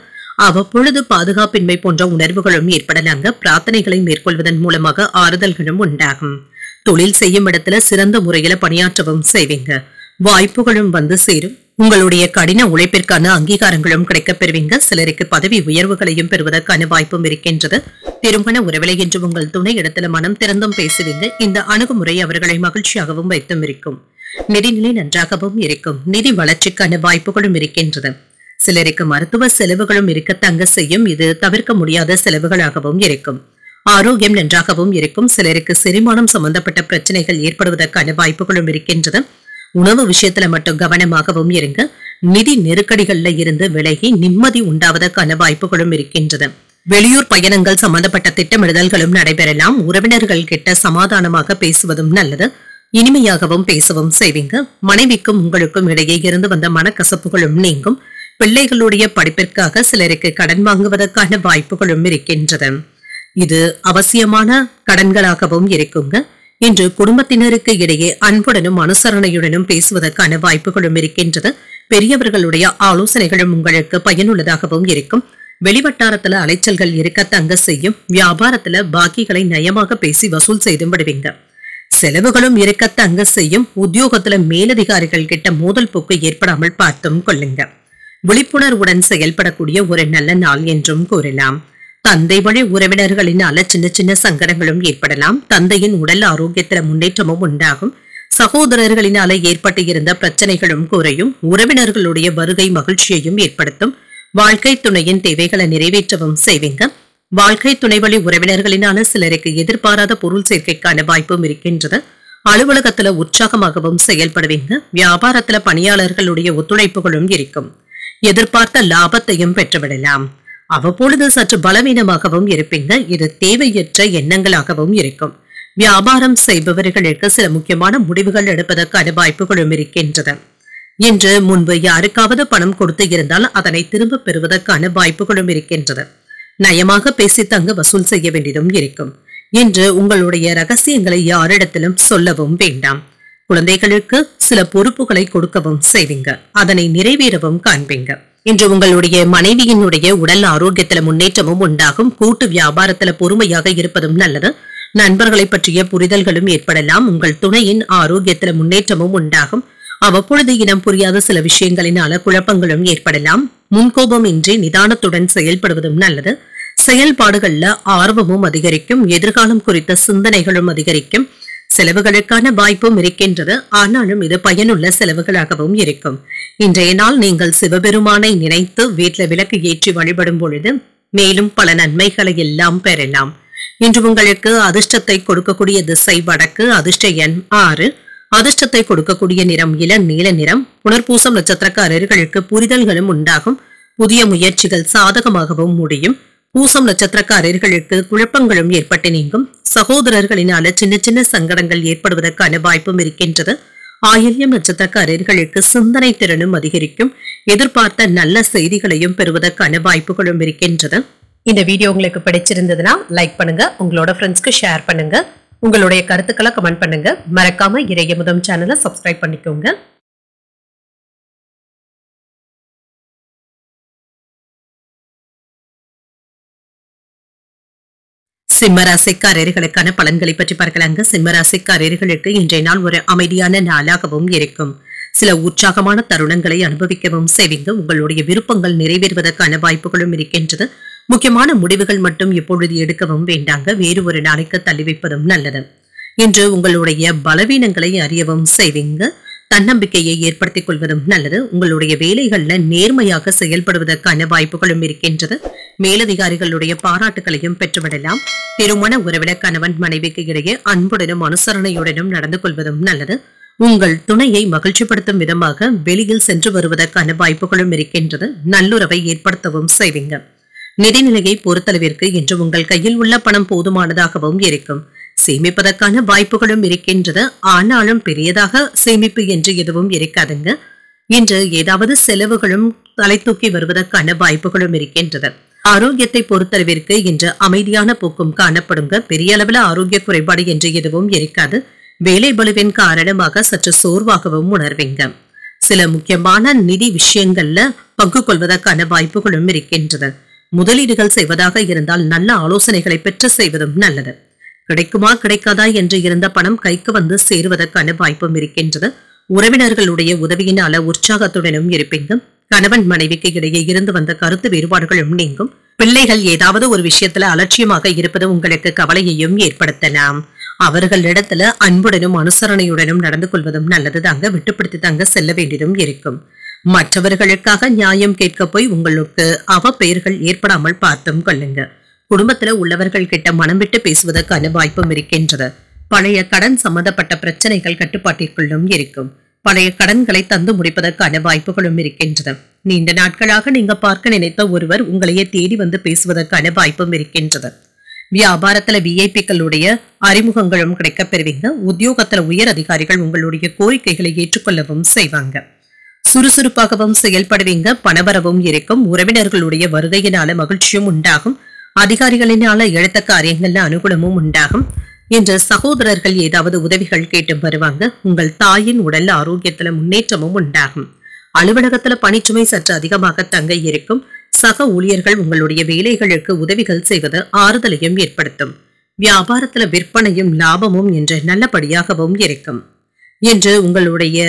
அவ்வப்பொழுது பாதுகாப்பின்மை போன்ற உணர்வுகளும் ஏற்படலாங்க. பிரார்த்தனைகளை மேற்கொள்வதன் மூலமாக ஆறுதல்களும் உண்டாகும். தொழில் செய்யும் இடத்துல சிறந்த முறையில பணியாற்றவும் செய்வீங்க. வாய்ப்புகளும் வந்து சேரும். உங்களுடைய கடின உழைப்பிற்கான அங்கீகாரங்களும் கிடைக்கப் பெறுவீங்க. சிலருக்கு பதவி உயர்வுகளையும் பெறுவதற்கான வாய்ப்பும் இருக்கின்றது. திருமண உறவிலை என்று உங்கள் துணை இடத்துல மனம் திறந்தும் பேசுவீங்க. இந்த அணுகுமுறை அவர்களை மகிழ்ச்சியாகவும் வைத்தும் இருக்கும். நிதிநிலை நன்றாகவும் இருக்கும். நிதி வளர்ச்சிக்கான வாய்ப்புகளும் இருக்கின்றது. சிலருக்கு மருத்துவ செலவுகளும் இருக்கத்தங்க செய்யும். இது தவிர்க்க முடியாத செலவுகளாகவும் இருக்கும். ஆரோக்கியம் நன்றாகவும் இருக்கும். சிலருக்கு செரிமானம் சம்பந்தப்பட்ட பிரச்சனைகள் ஏற்படுவதற்கான வாய்ப்புகளும் இருக்கின்றது. உணவு விஷயத்துல மட்டும் கவனமாகவும் இருங்க. நிதி நெருக்கடிகள்ல இருந்து விலகி நிம்மதி உண்டாவதற்கான வாய்ப்புகளும் இருக்கின்றது. வெளியூர் பயணங்கள் சம்பந்தப்பட்ட திட்டமிடுதல்களும் நடைபெறலாம். உறவினர்கள் கிட்ட சமாதானமாக பேசுவதும் நல்லது. இனிமையாகவும் பேசவும் செய்வீங்க. மனைவிக்கும் உங்களுக்கும் இடையே இருந்து வந்த மனக்கசப்புகளும் நீங்கும். பிள்ளைகளுடைய படிப்பிற்காக சிலருக்கு கடன் வாங்குவதற்கான வாய்ப்புகளும் இருக்கின்றது. இது அவசியமான கடன்களாகவும் இருக்குங்க. இன்று குடும்பத்தினருக்கு இடையே அன்புடனும் அனுசரணையுடனும் பேசுவதற்கான வாய்ப்புகளும் இருக்கின்றது. பெரியவர்களுடைய ஆலோசனைகளும் உங்களுக்கு பயனுள்ளதாகவும் இருக்கும். வெளிவட்டாரத்துல அலைச்சல்கள் இருக்க தங்க செய்யும். வியாபாரத்துல பாக்கிகளை நயமாக பேசி வசூல் செய்து விடுவீங்க. செலவுகளும் இருக்க தங்க செய்யும். உத்தியோகத்துல மேலதிகாரிகள் கிட்ட மோதல் போக்கு ஏற்படாமல் பார்த்தும் கொள்ளுங்க. விழிப்புணர்வுடன் செயல்படக்கூடிய ஒரு நல்ல நாள் என்றும் கூறலாம். தந்தை வழி உறவினர்களினால சின்ன சின்ன சங்கடங்களும் ஏற்படலாம். தந்தையின் உடல் ஆரோக்கியத்துல முன்னேற்றமும் உண்டாகும். சகோதரர்களினால ஏற்பட்டு இருந்த பிரச்சனைகளும் குறையும். உறவினர்களுடைய வருகை மகிழ்ச்சியையும் ஏற்படுத்தும். வாழ்க்கை துணையின் தேவைகளை நிறைவேற்றவும் செய்வீங்க. வாழ்க்கை துணை வழி உறவினர்களினால சிலருக்கு எதிர்பாராத பொருள் சேர்க்கைக்கான வாய்ப்பும் இருக்கின்றது. அலுவலகத்துல உற்சாகமாகவும் செயல்படுவீங்க. வியாபாரத்துல பணியாளர்களுடைய ஒத்துழைப்புகளும் இருக்கும். எதிர்பார்த்த லாபத்தையும் பெற்றுவிடலாம். அவ்வப்பொழுது சற்று பலவீனமாகவும் இருப்பீங்க. இது தேவையற்ற எண்ணங்களாகவும் இருக்கும். வியாபாரம் செய்பவர்களுக்கு சில முக்கியமான முடிவுகள் எடுப்பதற்கான வாய்ப்புகளும் இருக்கின்றது. இன்று முன்பு யாருக்காவது பணம் கொடுத்து இருந்தால் அதனை திரும்ப பெறுவதற்கான வாய்ப்புகளும் இருக்கின்றது. நயமாக பேசி தங்க வசூல் செய்ய வேண்டியதும் இருக்கும். இன்று உங்களுடைய ரகசியங்களை யாரிடத்திலும் சொல்லவும் வேண்டாம். குழந்தைகளுக்கு சில பொறுப்புகளை கொடுக்கவும் செய்வீங்க. அதனை நிறைவேறவும் காண்பீங்க. இன்று உங்களுடைய மனைவியினுடைய உடல் ஆரோக்கியத்துல முன்னேற்றமும் உண்டாகும். கூட்டு வியாபாரத்துல பொறுமையாக இருப்பதும் நல்லது. நண்பர்களை பற்றிய புரிதல்களும் ஏற்படலாம். உங்கள் துணையின் ஆரோக்கியத்துல முன்னேற்றமும் உண்டாகும். அவ்வப்பொழுது இனம் புரியாத சில விஷயங்களினால குழப்பங்களும் ஏற்படலாம். முன்கோபம் இன்றி நிதானத்துடன் செயல்படுவதும் நல்லது. செயல்பாடுகள்ல ஆர்வமும் அதிகரிக்கும். எதிர்காலம் குறித்த சிந்தனைகளும் அதிகரிக்கும். செலவுகளுக்கான வாய்ப்பும் இருக்கின்றது. ஆனாலும் இது பயனுள்ள செலவுகளாகவும் இருக்கும். இன்றைய நாள் நீங்கள் சிவபெருமானை நினைத்து வீட்டில் விளக்கு ஏற்றி வழிபடும் பொழுது மேலும் பல நன்மைகளை எல்லாம் பெறலாம். இன்று உங்களுக்கு அதிர்ஷ்டத்தை கொடுக்கக்கூடிய திசை வடக்கு. அதிர்ஷ்ட எண் 6. அதிர்ஷ்டத்தை கொடுக்கக்கூடிய நிறம் இளநீல நிறம். புனர்பூசம் நட்சத்திரக்காரர்களுக்கு புரிதல்களும் உண்டாகும். புதிய முயற்சிகள் சாதகமாகவும் முடியும். பூசம் நட்சத்திரக்காரர்களுக்கு குழப்பங்களும் ஏற்பட்டு நீங்கும். சகோதரர்களினால சின்ன சின்ன சங்கடங்கள் ஏற்படுவதற்கான வாய்ப்பும் இருக்கின்றது. ஆயில்யம் நட்சத்திரக்காரர்களுக்கு சிந்தனை திறனும் அதிகரிக்கும். எதிர்பார்த்த நல்ல செய்திகளையும் பெறுவதற்கான வாய்ப்புகளும் இருக்கின்றது. இந்த வீடியோ உங்களுக்கு பிடிச்சிருந்ததுன்னா லைக் பண்ணுங்க. உங்களோட ஃப்ரெண்ட்ஸ்க்கு ஷேர் பண்ணுங்க. உங்களுடைய கருத்துக்களை கமெண்ட் பண்ணுங்க. மறக்காம இறையமுதம் சேனலை சப்ஸ்கிரைப் பண்ணிக்கோங்க. சிம்மராசிக்காரர்களுக்கான பலன்களை பற்றி பார்க்கலாங்க. சிம்மராசிக்காரர்களுக்கு இன்றைய நாள் ஒரு அமைதியான நாளாகவும் இருக்கும். சில உற்சாகமான தருணங்களை அனுபவிக்கவும் செய்வீங்க. உங்களுடைய விருப்பங்கள் நிறைவேறுவதற்கான வாய்ப்புகளும் இருக்கின்றது. முக்கியமான முடிவுகள் மட்டும் இப்பொழுது எடுக்கவும் வேண்டாங்க. வேறு ஒரு நாளைக்கு தள்ளி வைப்பதும் நல்லது. இன்று உங்களுடைய பலவீனங்களை அறியவும் செய்வீங்க. தன்னம்பிக்கையை ஏற்படுத்திக் கொள்வதும் நல்லது. உங்களுடைய வேலைகள்ல நேர்மையாக செயல்படுவதற்கான வாய்ப்புகளும் இருக்கின்றது. மேலதிகாரிகளுடைய பாராட்டுகளையும் பெற்றுவிடலாம். திருமண உறவில கணவன் மனைவிக்கு இடையே அன்புடனும் அனுசரணையுடனும் நடந்து கொள்வதும் நல்லது. உங்கள் துணையை மகிழ்ச்சிப்படுத்தும் விதமாக வெளியில் சென்று வருவதற்கான வாய்ப்புகளும் இருக்கின்றது. நல்லுறவை ஏற்படுத்தவும் செய்வீங்க. நிதிநிலையை பொறுத்தளவிற்கு இன்று உங்கள் கையில் உள்ள பணம் போதுமானதாகவும் இருக்கும். சேமிப்பதற்கான வாய்ப்புகளும் இருக்கின்றது. ஆனாலும் பெரியதாக சேமிப்பு என்று எதுவும் இருக்காதுங்க. இன்று ஏதாவது செலவுகளும் தலை தூக்கி வருவதற்கான வாய்ப்புகளும் இருக்கின்றது. ஆரோக்கியத்தை பொறுத்தளவிற்கு இன்று அமைதியான போக்கும் காணப்படுங்க. பெரிய அளவில் ஆரோக்கிய குறைபாடு என்று எதுவும் இருக்காது. வேலை பளுவின் காரணமாக சற்று சோர்வாகவும் உணர்வீங்க. சில முக்கியமான நிதி விஷயங்கள்ல பங்கு கொள்வதற்கான வாய்ப்புகளும் இருக்கின்றது. முதலீடுகள் செய்வதாக இருந்தால் நல்ல ஆலோசனைகளை பெற்று செய்வதும் நல்லது. கிடைக்குமா கிடைக்காதா என்று இருந்த பணம் கைக்கு வந்து சேருவதற்கான வாய்ப்பும் இருக்கின்றது. உறவினர்களுடைய உதவியினால உற்சாகத்துடனும் இருப்பீங்க. கணவன் மனைவிக்கு இடையே இருந்து வந்த கருத்து வேறுபாடுகளும் நீங்கும். பிள்ளைகள் ஏதாவது ஒரு விஷயத்துல அலட்சியமாக இருப்பது உங்களுக்கு கவலையையும் ஏற்படுத்தலாம். அவர்களிடத்துல அன்புடனும் அனுசரணையுடனும் நடந்து கொள்வதும் நல்லது தாங்க. விட்டுப்படுத்தி தாங்க செல்ல வேண்டியதும் இருக்கும். மற்றவர்களுக்காக நியாயம் கேட்க போய் உங்களுக்கு அவ பெயர்கள் ஏற்படாமல் பார்த்தும் கொள்ளுங்க. குடும்பத்துல உள்ளவர்கள் கிட்ட மனம் விட்டு பேசுவதற்கான வாய்ப்பும் இருக்கின்றது. பழைய கடன் சம்பந்தப்பட்ட பிரச்சனைகள் கட்டுப்பாட்டிற்குள்ளும் இருக்கும். பழைய கடன்களை தந்து முடிப்பதற்கான வாய்ப்புகளும் இருக்கின்றது. நீண்ட நாட்களாக நீங்க பார்க்க நினைத்த ஒருவர் உங்களையே தேடி வந்து பேசுவதற்கான வாய்ப்பும் இருக்கின்றது. வியாபாரத்துல விஐபிக்களுடைய அறிமுகங்களும் கிடைக்கப் பெறுவீங்க. உத்தியோகத்துல உயர் அதிகாரிகள் உங்களுடைய கோரிக்கைகளை ஏற்றுக்கொள்ளவும் செய்வாங்க. சுறுசுறுப்பாகவும் செயல்படுவீங்க. பணவரவும் இருக்கும். உறவினர்களுடைய வருகையினால மகிழ்ச்சியும் உண்டாகும். அதிகாரிகளினால எழுத்த காரியங்கள்ல அனுகூலமும் உண்டாகும். இன்று சகோதரர்கள் ஏதாவது உதவிகள் கேட்டு வருவாங்க. உங்கள் தாயின் உடல் ஆரோக்கியத்துல முன்னேற்றமும் உண்டாகும். அலுவலகத்துல பணிச்சுமை சற்று அதிகமாக தங்க இருக்கும். சக ஊழியர்கள் உங்களுடைய வேலைகளுக்கு உதவிகள் செய்வது ஆறுதலையும் ஏற்படுத்தும். வியாபாரத்துல விற்பனையும் லாபமும் என்று நல்லபடியாகவும் இருக்கும். என்று உங்களுடைய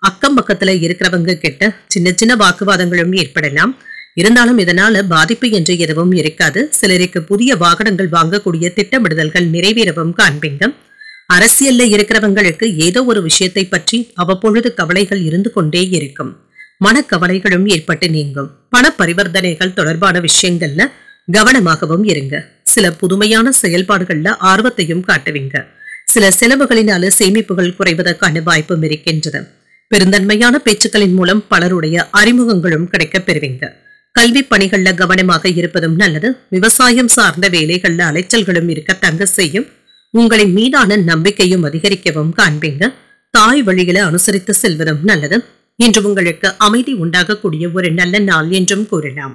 அக்கம் பக்கத்துல இருக்கிறவங்க கிட்ட சின்ன சின்ன வாக்குவாதங்களும் ஏற்படலாம். இருந்தாலும் இதனால பாதிப்பு என்று எதுவும் இருக்காது. சிலருக்கு புதிய வாகனங்கள் வாங்கக்கூடிய திட்டமிடுதல்கள் நிறைவேறவும் காண்பீங்க. அரசியல்ல இருக்கிறவங்களுக்கு ஏதோ ஒரு விஷயத்தை பற்றி அவ்வப்பொழுது கவலைகள் இருந்து கொண்டே இருக்கும். மனக்கவலைகளும் ஏற்பட்டு நீங்கும். பண பரிவர்த்தனைகள் தொடர்பான விஷயங்கள்ல கவனமாகவும் இருங்க. சில புதுமையான செயல்பாடுகள்ல ஆர்வத்தையும் காட்டுவீங்க. சில செலவுகளினால சேமிப்புகள் குறைவதற்கான வாய்ப்பும் இருக்கின்றது. பெருந்தன்மையான பேச்சுக்களின் மூலம் பலருடைய அறிமுகங்களும் கிடைக்கப் பெறுவீங்க. கல்வி பணிகள்ல கவனமாக இருப்பதும் நல்லது. விவசாயம் சார்ந்த வேலைகள்ல அலைச்சல்களும் இருக்க தங்க செய்யும். உங்களின் மீதான நம்பிக்கையும் அதிகரிக்கவும் காண்பீங்க. தாய் வழியில அனுசரித்து செல்வதும் நல்லது. இன்று உங்களுக்கு அமைதி உண்டாகக்கூடிய ஒரு நல்ல நாள் என்றும் கூறலாம்.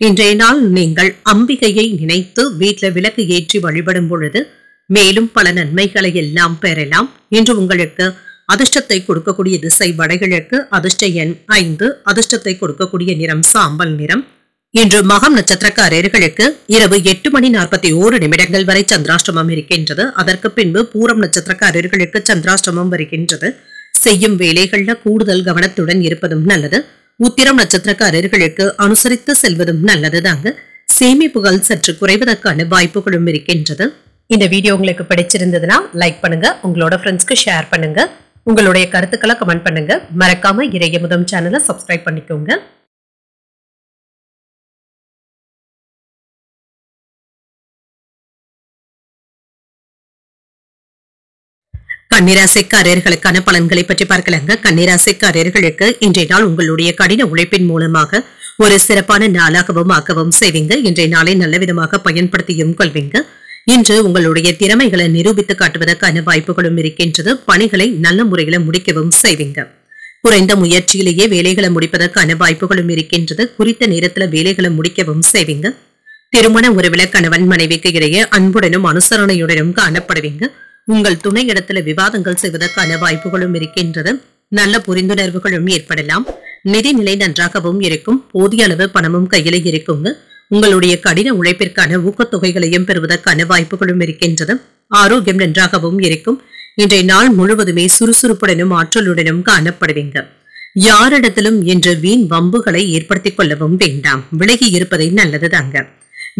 இன்றைய நாள் நீங்கள் அம்பிகையை நினைத்து வீட்டில் விளக்கு ஏற்றி வழிபடும் பொழுது மேலும் பல நன்மைகளை எல்லாம் பெறலாம். இன்று உங்களுக்கு அதிர்ஷ்டத்தை கொடுக்கக்கூடிய திசை வடகிழக்கு. அதிர்ஷ்ட எண் 5. அதிர்ஷ்டத்தை கொடுக்கக்கூடிய நிறம் சாம்பல் நிறம். இன்று மகம் நட்சத்திரக்காரர்களுக்கு இரவு 8:41 வரை சந்திராஷ்டமம் இருக்கின்றது. அதற்கு பின்பு பூரம் நட்சத்திரக்காரர்களுக்கு சந்திராஷ்டமம் வருகின்றது. செய்யும் வேலைகள்ல கூடுதல் கவனத்துடன் இருப்பதும் நல்லது. உத்திரம் நட்சத்திரக்காரர்களுக்கு அனுசரித்து செல்வதும் நல்லது தாங்க. சேமிப்புகள் சற்று குறைவதற்கான வாய்ப்புகளும் இருக்கின்றது. இந்த வீடியோ உங்களுக்கு பிடிச்சிருந்ததுன்னா லைக் பண்ணுங்க. உங்களோட ஃப்ரெண்ட்ஸ்க்கு ஷேர் பண்ணுங்க. உங்களுடைய கருத்துக்களை கமெண்ட் பண்ணுங்க. மறக்காம இறையமுதம் சேனலை சப்ஸ்கிரைப் பண்ணிக்கோங்க. கன்னிராசிக்காரர்களுக்கான பலன்களை பற்றி பார்க்கலாங்க. கன்னிராசிக்காரர்களுக்கு இன்றைய நாள் உங்களுடைய கடின உழைப்பின் மூலமாக ஒரு சிறப்பான நாளாகவும் ஆக்கவும் செய்வீங்க. இன்றைய நாளை நல்ல விதமாக பயன்படுத்தியும் கொள்வீங்க. இன்று உங்களுடைய திறமைகளை நிரூபித்து காட்டுவதற்கான வாய்ப்புகளும் இருக்கின்றது. பணிகளை நல்ல முறையில முடிக்கவும் செய்வீங்க. குறைந்த முயற்சியிலேயே வேலைகளை முடிப்பதற்கான வாய்ப்புகளும் இருக்கின்றது. குறித்த நேரத்துல வேலைகளை முடிக்கவும் செய்வீங்க. திருமண உறவில கணவன் மனைவிக்கு இடையே அன்புடனும் அனுசரணையுடனும் காணப்படுவீங்க. உங்கள் துணை இடத்துல விவாதங்கள் செய்வதற்கான வாய்ப்புகளும் இருக்கின்றது. நல்ல புரிந்துணர்வுகளும் ஏற்படலாம். நிதிநிலை நன்றாகவும் இருக்கும். போதிய அளவு பணமும் கையில இருக்குங்க. உங்களுடைய கடின உழைப்பிற்கான ஊக்கத்தொகைகளையும் பெறுவதற்கான வாய்ப்புகளும் இருக்கின்றது. ஆரோக்கியம் நன்றாகவும் இருக்கும். இன்றைய நாள் முழுவதுமே சுறுசுறுப்புடனும் ஆற்றலுடனும் காணப்படுவீங்க. யாரிடத்திலும் இன்று வீண் வம்புகளை ஏற்படுத்திக் கொள்ளவும் வேண்டாம். விலகி இருப்பதை நல்லது தாங்க.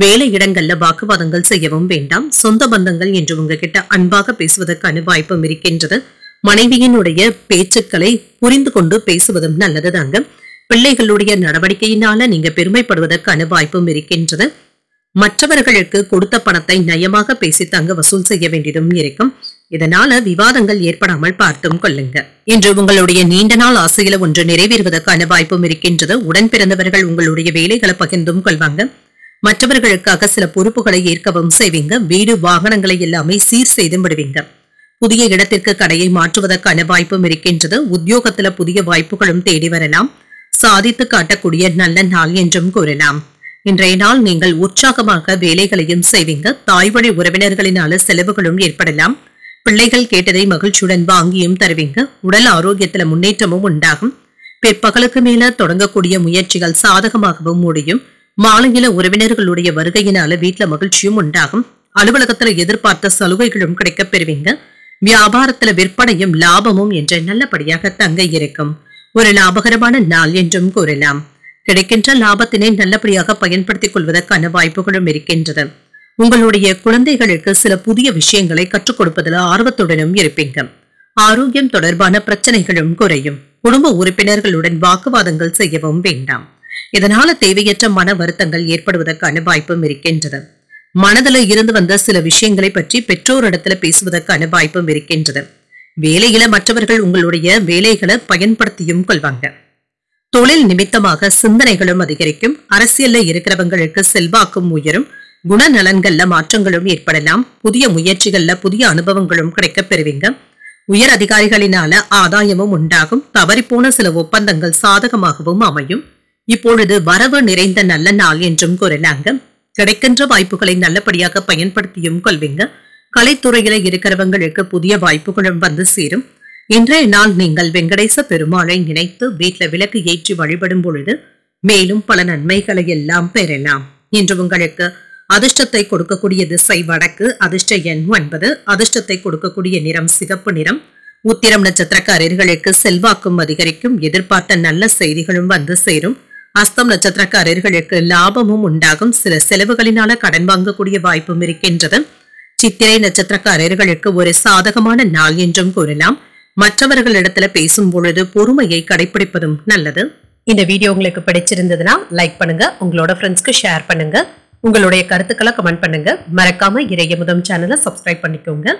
வேலை இடங்கள்ல வாக்குவாதங்கள் செய்யவும் வேண்டாம். சொந்த பந்தங்கள் என்று உங்ககிட்ட அன்பாக பேசுவதற்கான வாய்ப்பும் இருக்கின்றது. மனைவியினுடைய பேச்சுக்களை புரிந்து கொண்டு பேசுவதும் நல்லது தாங்க. பிள்ளைகளுடைய நடவடிக்கையினால நீங்க பெருமைப்படுவதற்கான வாய்ப்பும் இருக்கின்றது. மற்றவர்களுக்கு கொடுத்த பணத்தை நயமாக பேசி தங்க வசூல் செய்ய வேண்டியதும் இருக்கும். இதனால விவாதங்கள் ஏற்படாமல் பார்த்தும் கொள்ளுங்க. இன்று உங்களுடைய நீண்ட நாள் ஆசையில ஒன்று நிறைவேறுவதற்கான வாய்ப்பும் இருக்கின்றது. உடன் பிறந்தவர்கள் உங்களுடைய வேலைகளை பகிர்ந்தும் கொள்வாங்க. மற்றவர்களுக்காக சில பொறுப்புகளை ஏற்கவும் செய்வீங்க. வீடு வாகனங்களை எல்லாமே சீர் செய்தும் விடுவீங்க. புதிய இடத்திற்கு கடையை மாற்றுவதற்கான வாய்ப்பும் இருக்கின்றது. உத்தியோகத்துல புதிய வாய்ப்புகளும் தேடி வரலாம். சாதித்து காட்டக்கூடிய நல்ல நாள் என்றும் கூறலாம். இன்றைய நாள் நீங்கள் உற்சாகமாக வேலைகளையும் செய்வீங்க. தாய்வழி உறவினர்களினால செலவுகளும் ஏற்படலாம். பிள்ளைகள் கேட்டதை மகிழ்ச்சியுடன் வாங்கியும் தருவீங்க. உடல் ஆரோக்கியத்துல முன்னேற்றமும் உண்டாகும். பிற்பகலுக்கு மேல தொடங்கக்கூடிய முயற்சிகள் சாதகமாகவும் முடியும். மாலையில உறவினர்களுடைய வருகையினால வீட்டுல மகிழ்ச்சியும் உண்டாகும். அலுவலகத்துல எதிர்பார்த்த சலுகைகளும் கிடைக்கப் பெறுவீங்க. வியாபாரத்துல விற்பனையும் லாபமும் என்று நல்லபடியாக தங்க இருக்கும். ஒரு லாபகரமான நாள் என்றும் கூறலாம். கிடைக்கின்ற லாபத்தினை நல்லபடியாக பயன்படுத்திக் கொள்வதற்கான வாய்ப்புகளும் இருக்கின்றது. உங்களுடைய குழந்தைகளுக்கு சில புதிய விஷயங்களை கற்றுக் கொடுப்பதில் ஆர்வத்துடனும் இருப்பீங்க. ஆரோக்கியம் தொடர்பான பிரச்சனைகளும் குறையும். குடும்ப உறுப்பினர்களுடன் வாக்குவாதங்கள் செய்யவும் வேண்டாம். இதனால தேவையற்ற மன வருத்தங்கள் ஏற்படுவதற்கான வாய்ப்பும் இருக்கின்றது. மனதில் இருந்து வந்த சில விஷயங்களை பற்றி பெற்றோரிடத்துல பேசுவதற்கான வாய்ப்பும் இருக்கின்றது. வேலையில மற்றவர்கள் உங்களுடைய வேலைகளை பயன்படுத்தியும் கொள்வாங்க. தொழில் நிமித்தமாக சிந்தனைகளும் அதிகரிக்கும். அரசியல்ல இருக்கிறவங்களுக்கு செல்வாக்கும் உயரும். குணநலன்கள்ல மாற்றங்களும் ஏற்படலாம். புதிய முயற்சிகள்ல புதிய அனுபவங்களும் கிடைக்கப் பெறுவீங்க. உயர் அதிகாரிகளினால ஆதாயமும் உண்டாகும். தவறிப்போன சில ஒப்பந்தங்கள் சாதகமாகவும் அமையும். இப்பொழுது வரவு நிறைந்த நல்ல நாள் என்றும் கூறலாங்க. கிடைக்கின்ற வாய்ப்புகளை நல்லபடியாக பயன்படுத்தியும் கொள்வீங்க. கலைத்துறையில இருக்கிறவங்களுக்கு புதிய வாய்ப்புகளும் வந்து சேரும். இன்றைய நாள் நீங்கள் வெங்கடேச பெருமாளை நினைத்து வீட்டுல விளக்கு ஏற்றி வழிபடும் பொழுது மேலும் பல நன்மைகளை எல்லாம் பெறலாம். இன்று உங்களுக்கு அதிர்ஷ்டத்தை கொடுக்கக்கூடிய திசை வடக்கு. அதிர்ஷ்ட எண் 9. அதிர்ஷ்டத்தை கொடுக்கக்கூடிய நிறம் சிகப்பு நிறம். உத்திரம் நட்சத்திரக்காரர்களுக்கு செல்வாக்கும் அதிகரிக்கும். எதிர்பார்த்த நல்ல செய்திகளும் வந்து சேரும். அஸ்தம் நட்சத்திரக்காரர்களுக்கு லாபமும் உண்டாகும். சில செலவுகளினால கடன் வாங்கக்கூடிய வாய்ப்பும் இருக்கின்றது. சித்திரை நட்சத்திரக்காரர்களுக்கு ஒரு சாதகமான நாள் என்றும் கூறலாம். மற்றவர்களிடத்துல பேசும் பொழுது பொறுமையை கடைபிடிப்பதும் நல்லது. இந்த வீடியோ உங்களுக்கு பிடிச்சிருந்ததுன்னா லைக் பண்ணுங்க, உங்களோட ஃப்ரெண்ட்ஸ்க்கு ஷேர் பண்ணுங்க, உங்களுடைய கருத்துக்களை கமெண்ட் பண்ணுங்க. மறக்காம இறையமுதம் சேனலை சப்ஸ்கிரைப் பண்ணிக்கோங்க.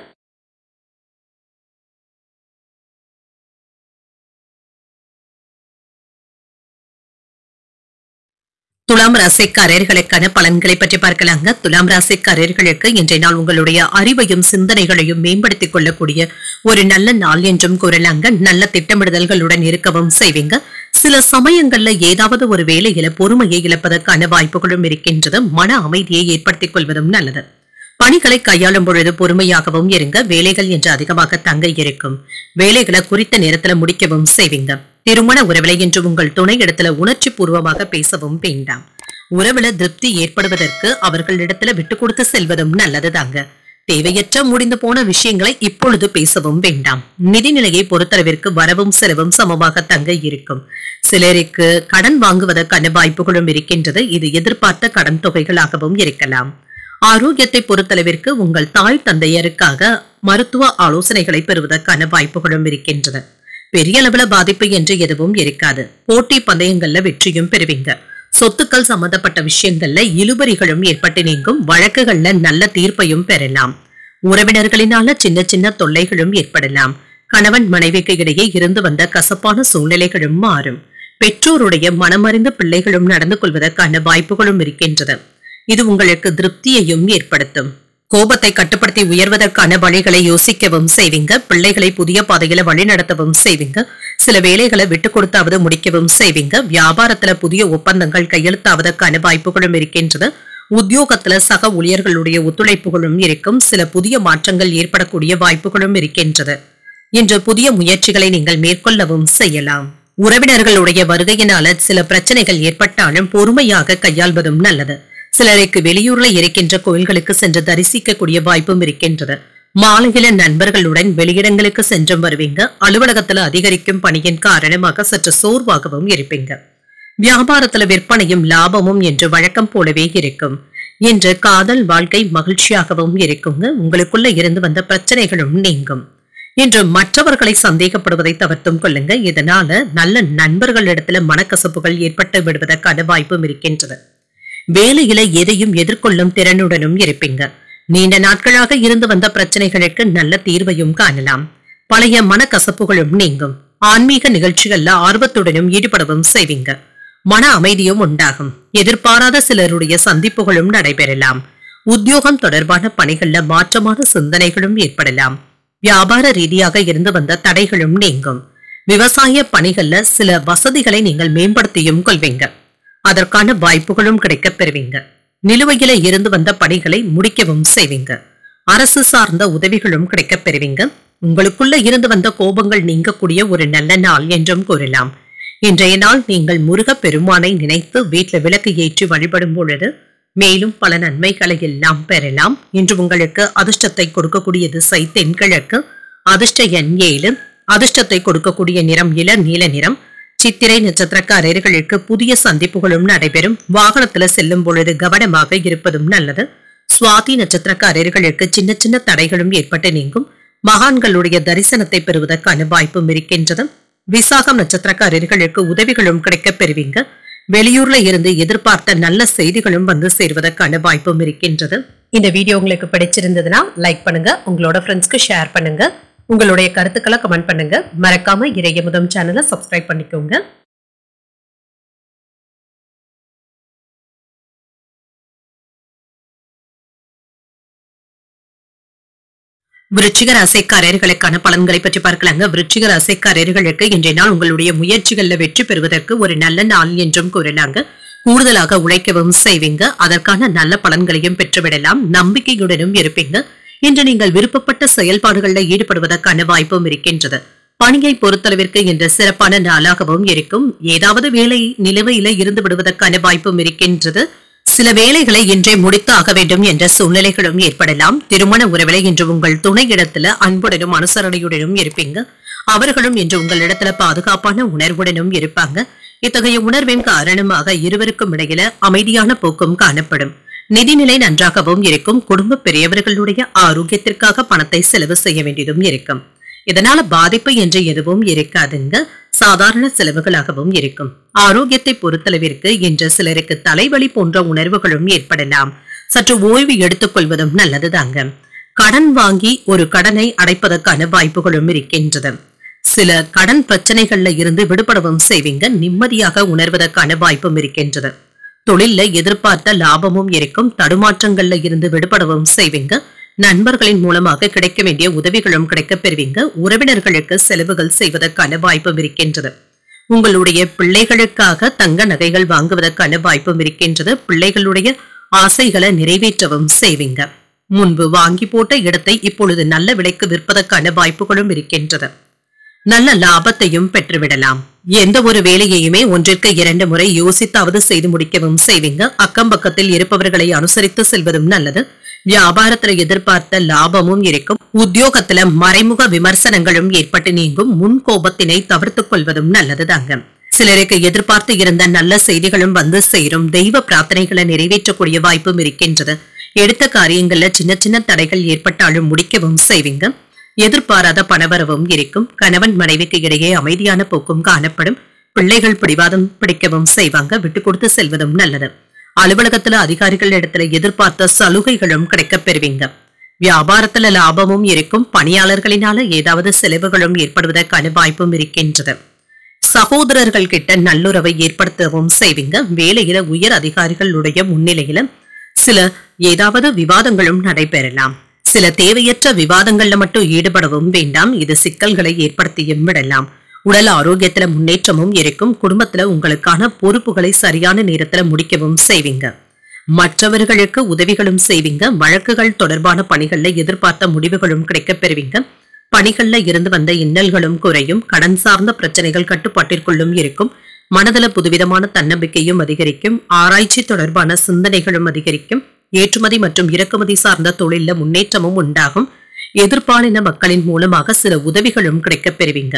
துலாம் ராசிக்காரர்களுக்கான பலன்களை பற்றி பார்க்கலாங்க. துலாம் ராசிக்காரர்களுக்கு இன்றைய நாள் உங்களுடைய அறிவையும் சிந்தனைகளையும் மேம்படுத்திக் கொள்ளக்கூடிய ஒரு நல்ல நாள் என்றும் கூறலாங்க. நல்ல திட்டமிடுதல்களுடன் இருக்கவும் செய்வீங்க. சில சமயங்கள்ல ஏதாவது ஒரு வேலையில பொறுமையை இழப்பதற்கான வாய்ப்புகளும் இருக்கின்றது. மன அமைதியை ஏற்படுத்திக் கொள்வதும் நல்லது. பணிகளை கையாளும் பொழுது பொறுமையாகவும் இருங்க. வேலைகள் என்று அதிகமாக தங்க இருக்கும். வேலைகளை குறித்த நேரத்துல முடிக்கவும் செய்வீங்க. திருமண உறவில என்று உங்கள் துணை இடத்துல உணர்ச்சி பூர்வமாக பேசவும் வேண்டாம். உறவுல திருப்தி ஏற்படுவதற்கு அவர்களிடத்துல விட்டு கொடுத்து செல்வதும் நல்லது தாங்க. தேவையற்ற முடிந்து போன விஷயங்களை இப்பொழுது பேசவும் வேண்டாம். நிதிநிலையை பொறுத்தளவிற்கு வரவும் செலவும் சமமாக தங்க இருக்கும். சிலருக்கு கடன் வாங்குவதற்கான வாய்ப்புகளும் இருக்கின்றது. இது எதிர்பார்த்த கடன் தொகைகளாகவும் இருக்கலாம். ஆரோக்கியத்தை பொறுத்தளவிற்கு உங்கள் தாய் தந்தையருக்காக மருத்துவ ஆலோசனைகளை பெறுவதற்கான வாய்ப்புகளும் இருக்கின்றது. பெரிய அளவுல பாதிப்பு என்று எதுவும் இருக்காது. போட்டி பந்தயங்கள்ல வெற்றியும் பெறுவீங்க. சொத்துக்கள் சம்பந்தப்பட்ட விஷயங்கள்ல இழுபறிகளும் ஏற்பட்டு நீங்கும். வழக்குகள்ல நல்ல தீர்ப்பையும் பெறலாம். உறவினர்களினால சின்ன சின்ன தொல்லைகளும் ஏற்படலாம். கணவன் மனைவிக்கு இடையே இருந்து வந்த கசப்பான சூழ்நிலைகளும் மாறும். பெற்றோருடைய மனமறிந்த பிள்ளைகளும் நடந்து கொள்வதற்கான வாய்ப்புகளும் இருக்கின்றது. இது உங்களுக்கு திருப்தியையும் ஏற்படுத்தும். கோபத்தை கட்டுப்படுத்தி உயர்வதற்கான வழிகளை யோசிக்கவும் செய்வீங்க. பிள்ளைகளை புதிய பாதையில வழி நடத்தவும் செய்வீங்க. சில வேலைகளை விட்டு கொடுத்தாவது முடிக்கவும் செய்வீங்க. வியாபாரத்துல புதிய ஒப்பந்தங்கள் கையெழுத்தாவதற்கான வாய்ப்புகளும் இருக்கின்றது. உத்தியோகத்துல சக ஊழியர்களுடைய ஒத்துழைப்புகளும் இருக்கும். சில புதிய மாற்றங்கள் ஏற்படக்கூடிய வாய்ப்புகளும் இருக்கின்றது. இன்று புதிய முயற்சிகளை நீங்கள் மேற்கொள்ளவும் செய்யலாம். உறவினர்களுடைய வருகையினால சில பிரச்சனைகள் ஏற்பட்டாலும் பொறுமையாக கையாள்வதும் நல்லது. சிலருக்கு வெளியூர்ல இருக்கின்ற கோயில்களுக்கு சென்று தரிசிக்கக்கூடிய வாய்ப்பும் இருக்கின்றது. மாலையில நண்பர்களுடன் வெளியிடங்களுக்கு சென்றும் வருவீங்க. அலுவலகத்துல அதிகரிக்கும் பணியின் காரணமாக சற்று சோர்வாகவும் இருப்பீங்க. வியாபாரத்துல விற்பனையும் லாபமும் என்று வழக்கம் போலவே இருக்கும். இன்று காதல் வாழ்க்கை மகிழ்ச்சியாகவும் இருக்குங்க. உங்களுக்குள்ள இருந்து வந்த பிரச்சனைகளும் நீங்கும். இன்று மற்றவர்களை சந்தேகப்படுவதை தவிர்த்தும் கொள்ளுங்க. இதனால நல்ல நண்பர்களிடத்துல மனக்கசப்புகள் ஏற்பட்டு விடுவதற்கான வாய்ப்பும் இருக்கின்றது. வேலையில எதையும் எதிர்கொள்ளும் திறனுடனும் இருப்பீங்க. நீண்ட நாட்களாக இருந்து வந்த பிரச்சனைகளுக்கு நல்ல தீர்வையும் காணலாம். பழைய மனக்கசப்புகளும் நீங்கும். ஆன்மீக நிகழ்ச்சிகள்ல ஆர்வத்துடனும் ஈடுபடவும் செய்வீங்க. மன அமைதியும் உண்டாகும். எதிர்பாராத சிலருடைய சந்திப்புகளும் நடைபெறலாம். உத்தியோகம் தொடர்பான பணிகள்ல மாற்றமான சிந்தனைகளும் ஏற்படலாம். வியாபார ரீதியாக இருந்து வந்த தடைகளும் நீங்கும். விவசாய பணிகள்ல சில வசதிகளை நீங்கள் மேம்படுத்தியும் கொள்வீங்க. அதற்கான வாய்ப்புகளும் கிடைக்கப் பெறுவீங்க. நிலுவையில இருந்து வந்த பணிகளை முடிக்கவும் செய்வீங்க. அரசு சார்ந்த உதவிகளும் கிடைக்கப் பெறுவீங்க. உங்களுக்குள்ள இருந்து வந்த கோபங்கள் நீங்கக்கூடிய ஒரு நல்ல நாள் என்றும் கூறலாம். இன்றைய நாள் நீங்கள் முருகப் பெருமானை நினைத்து வீட்டுல விளக்கு ஏற்றி வழிபடும் பொழுது மேலும் பல நன்மைகளை எல்லாம் பெறலாம். இன்று உங்களுக்கு அதிர்ஷ்டத்தை கொடுக்கக்கூடிய திசை தென்கிழக்கு. அதிர்ஷ்ட எண் 7. அதிர்ஷ்டத்தை கொடுக்கக்கூடிய நிறம் இள நீல நிறம். சித்திரை நட்சத்திரக்காரர்களுக்கு புதிய சந்திப்புகளும் நடைபெறும். வாகனத்துல செல்லும் பொழுது கவனமாக இருப்பதும் நல்லது. சுவாதி நட்சத்திரக்காரர்களுக்கு சின்ன சின்ன தடைகளும் ஏற்பட்டு நீங்கும். மகான்களுடைய தரிசனத்தை பெறுவதற்கான வாய்ப்பும் இருக்கின்றது. விசாகம் நட்சத்திரக்காரர்களுக்கு உதவிகளும் கிடைக்கப் பெறுவீங்க. வெளியூர்ல இருந்து எதிர்பார்த்த நல்ல செய்திகளும் வந்து சேர்வதற்கான வாய்ப்பும் இருக்கின்றது. இந்த வீடியோ உங்களுக்கு பிடிச்சிருந்ததுன்னா லைக் பண்ணுங்க, உங்களோட ஃப்ரெண்ட்ஸ்க்கு ஷேர் பண்ணுங்க, உங்களுடைய கருத்துக்களை கமெண்ட் பண்ணுங்க. மறக்காம இறையமுதம் சேனலை சப்ஸ்கிரைப் பண்ணிக்கோங்க. விருச்சிக ராசிக்காரர்களுக்கான பலன்களை பற்றி பார்க்கலாங்க. விருச்சிக ராசிக்காரர்களுக்கு இன்றைய நாள் உங்களுடைய முயற்சிகள்ல வெற்றி பெறுவதற்கு ஒரு நல்ல நாள் என்றும் கூறலாங்க. கூடுதலாக உழைக்கவும் செய்வீங்க, அதற்கான நல்ல பலன்களையும் பெற்றுவிடலாம். நம்பிக்கையுடனும் இருப்பீங்க. இன்று நீங்கள் விருப்பப்பட்ட செயல்பாடுகளில் ஈடுபடுவதற்கான வாய்ப்பும் இருக்கின்றது. பணியை பொறுத்தளவிற்கு இன்று சிறப்பான நாளாகவும் இருக்கும். ஏதாவது வேலை நிலுவையில இருந்து விடுவதற்கான வாய்ப்பும் இருக்கின்றது. சில வேலைகளை இன்றே முடித்து ஆக வேண்டும் என்ற சூழ்நிலைகளும் ஏற்படலாம். திருமண உறவிலை இன்று உங்கள் துணையிடத்துல அன்புடனும் அனுசரணையுடனும் இருப்பீங்க. அவர்களும் இன்று உங்களிடத்துல பாதுகாப்பான உணர்வுடனும் இருப்பாங்க. இத்தகைய உணர்வின் காரணமாக இருவருக்கும் இடையில அமைதியான போக்கும் காணப்படும். நிதிநிலை நன்றாகவும் இருக்கும். குடும்ப பெரியவர்களுடைய ஆரோக்கியத்திற்காக பணத்தை செலவு செய்ய வேண்டியதும் இருக்கும். இதனால பாதிப்பு என்று எதுவும் இருக்காதுங்க. சாதாரண செலவுகளாகவும் இருக்கும். ஆரோக்கியத்தை பொறுத்தளவிற்கு இன்று சிலருக்கு தலைவலி போன்ற உணர்வுகளும் ஏற்படலாம். சற்று ஓய்வு எடுத்துக் கொள்வதும் நல்லதுதாங்க. கடன் வாங்கி ஒரு கடனை அடைப்பதற்கான வாய்ப்புகளும் இருக்கின்றது. சில கடன் பிரச்சனைகள்ல இருந்து விடுபடவும் செய்வீங்க. நிம்மதியாக உணர்வதற்கான வாய்ப்பும் இருக்கின்றது. தொழில்ல எதிர்பார்த்த லாபமும் இருக்கும். தடுமாற்றங்கள்ல இருந்து விடுபடவும் செய்வீங்க. நண்பர்களின் மூலமாக கிடைக்க வேண்டிய உதவிகளும் கிடைக்கப் பெறுவீங்க. உறவினர்களுக்கு செலவுகள் செய்வதற்கான வாய்ப்பும் இருக்கின்றது. உங்களுடைய பிள்ளைகளுக்காக தங்க நகைகள் வாங்குவதற்கான வாய்ப்பும் இருக்கின்றது. பிள்ளைகளுடைய ஆசைகளை நிறைவேற்றவும் செய்வீங்க. முன்பு வாங்கி போட்ட இடத்தை இப்பொழுது நல்ல விலைக்கு விற்பதற்கான வாய்ப்புகளும் இருக்கின்றது. நல்ல லாபத்தையும் பெற்றுவிடலாம். எந்த ஒரு வேலையையுமே ஒன்றிற்கு 2 முறை யோசித்தாவது செய்து முடிக்கவும் செய்வீங்க. அக்கம் பக்கத்தில் இருப்பவர்களை அனுசரித்து செல்வதும் நல்லது. வியாபாரத்துல எதிர்பார்த்த லாபமும் இருக்கும். உத்தியோகத்துல மறைமுக விமர்சனங்களும் ஏற்பட்டு நீங்கும். முன் கோபத்தினை தவிர்த்துக் கொள்வதும் நல்லதுதாங்க. சிலருக்கு எதிர்பார்த்து இருந்த நல்ல செய்திகளும் வந்து சேரும். தெய்வ பிரார்த்தனைகளை நிறைவேற்றக்கூடிய வாய்ப்பும் இருக்கின்றது. எடுத்த காரியங்கள்ல சின்ன சின்ன தடைகள் ஏற்பட்டாலும் முடிக்கவும் செய்வீங்க. எதிர்பாராத பணவரவும் இருக்கும். கணவன் மனைவிக்கு இடையே அமைதியான போக்கும் காணப்படும். பிள்ளைகள் பிடிவாதம் பிடிக்கவும் செய்வாங்க. விட்டு கொடுத்து செல்வதும் நல்லது. அலுவலகத்துல அதிகாரிகள் இடத்துல எதிர்பார்த்த சலுகைகளும் கிடைக்கப் பெறுவீங்க. வியாபாரத்துல லாபமும் இருக்கும். பணியாளர்களினால ஏதாவது செலவுகளும் ஏற்படுவதற்கான வாய்ப்பும் இருக்கின்றது. சகோதரர்கள் கிட்ட நல்லுறவை ஏற்படுத்தவும் செய்வீங்க. வேலையில உயர் அதிகாரிகளுடைய முன்னிலையில சில ஏதாவது விவாதங்களும் நடைபெறலாம். சில தேவையற்ற விவாதங்கள்ல மட்டும் ஈடுபடவும் வேண்டாம். இது சிக்கல்களை ஏற்படுத்தியும் விடலாம். உடல் ஆரோக்கியத்துல முன்னேற்றமும் இருக்கும். குடும்பத்துல உங்களுக்கான பொறுப்புகளை சரியான நேரத்துல முடிக்கவும் செய்வீங்க. மற்றவர்களுக்கு உதவிகளும் செய்வீங்க. வழக்குகள் தொடர்பான பணிகள்ல எதிர்பார்த்த முடிவுகளும் கிடைக்கப் பெறுவீங்க. பணிகள்ல இருந்து வந்த இன்னல்களும் குறையும். கடன் சார்ந்த பிரச்சனைகள் கட்டுப்பாட்டிற்குள்ளும் இருக்கும். மனதில புதுவிதமான தன்னம்பிக்கையும் அதிகரிக்கும். ஆராய்ச்சி தொடர்பான சிந்தனைகளும் அதிகரிக்கும். ஏற்றுமதி மற்றும் இறக்குமதி சார்ந்த தொழில முன்னேற்றமும் உண்டாகும். எதிர்பாலின மக்களின் மூலமாக சில உதவிகளும் கிடைக்கப் பெறுவீங்க.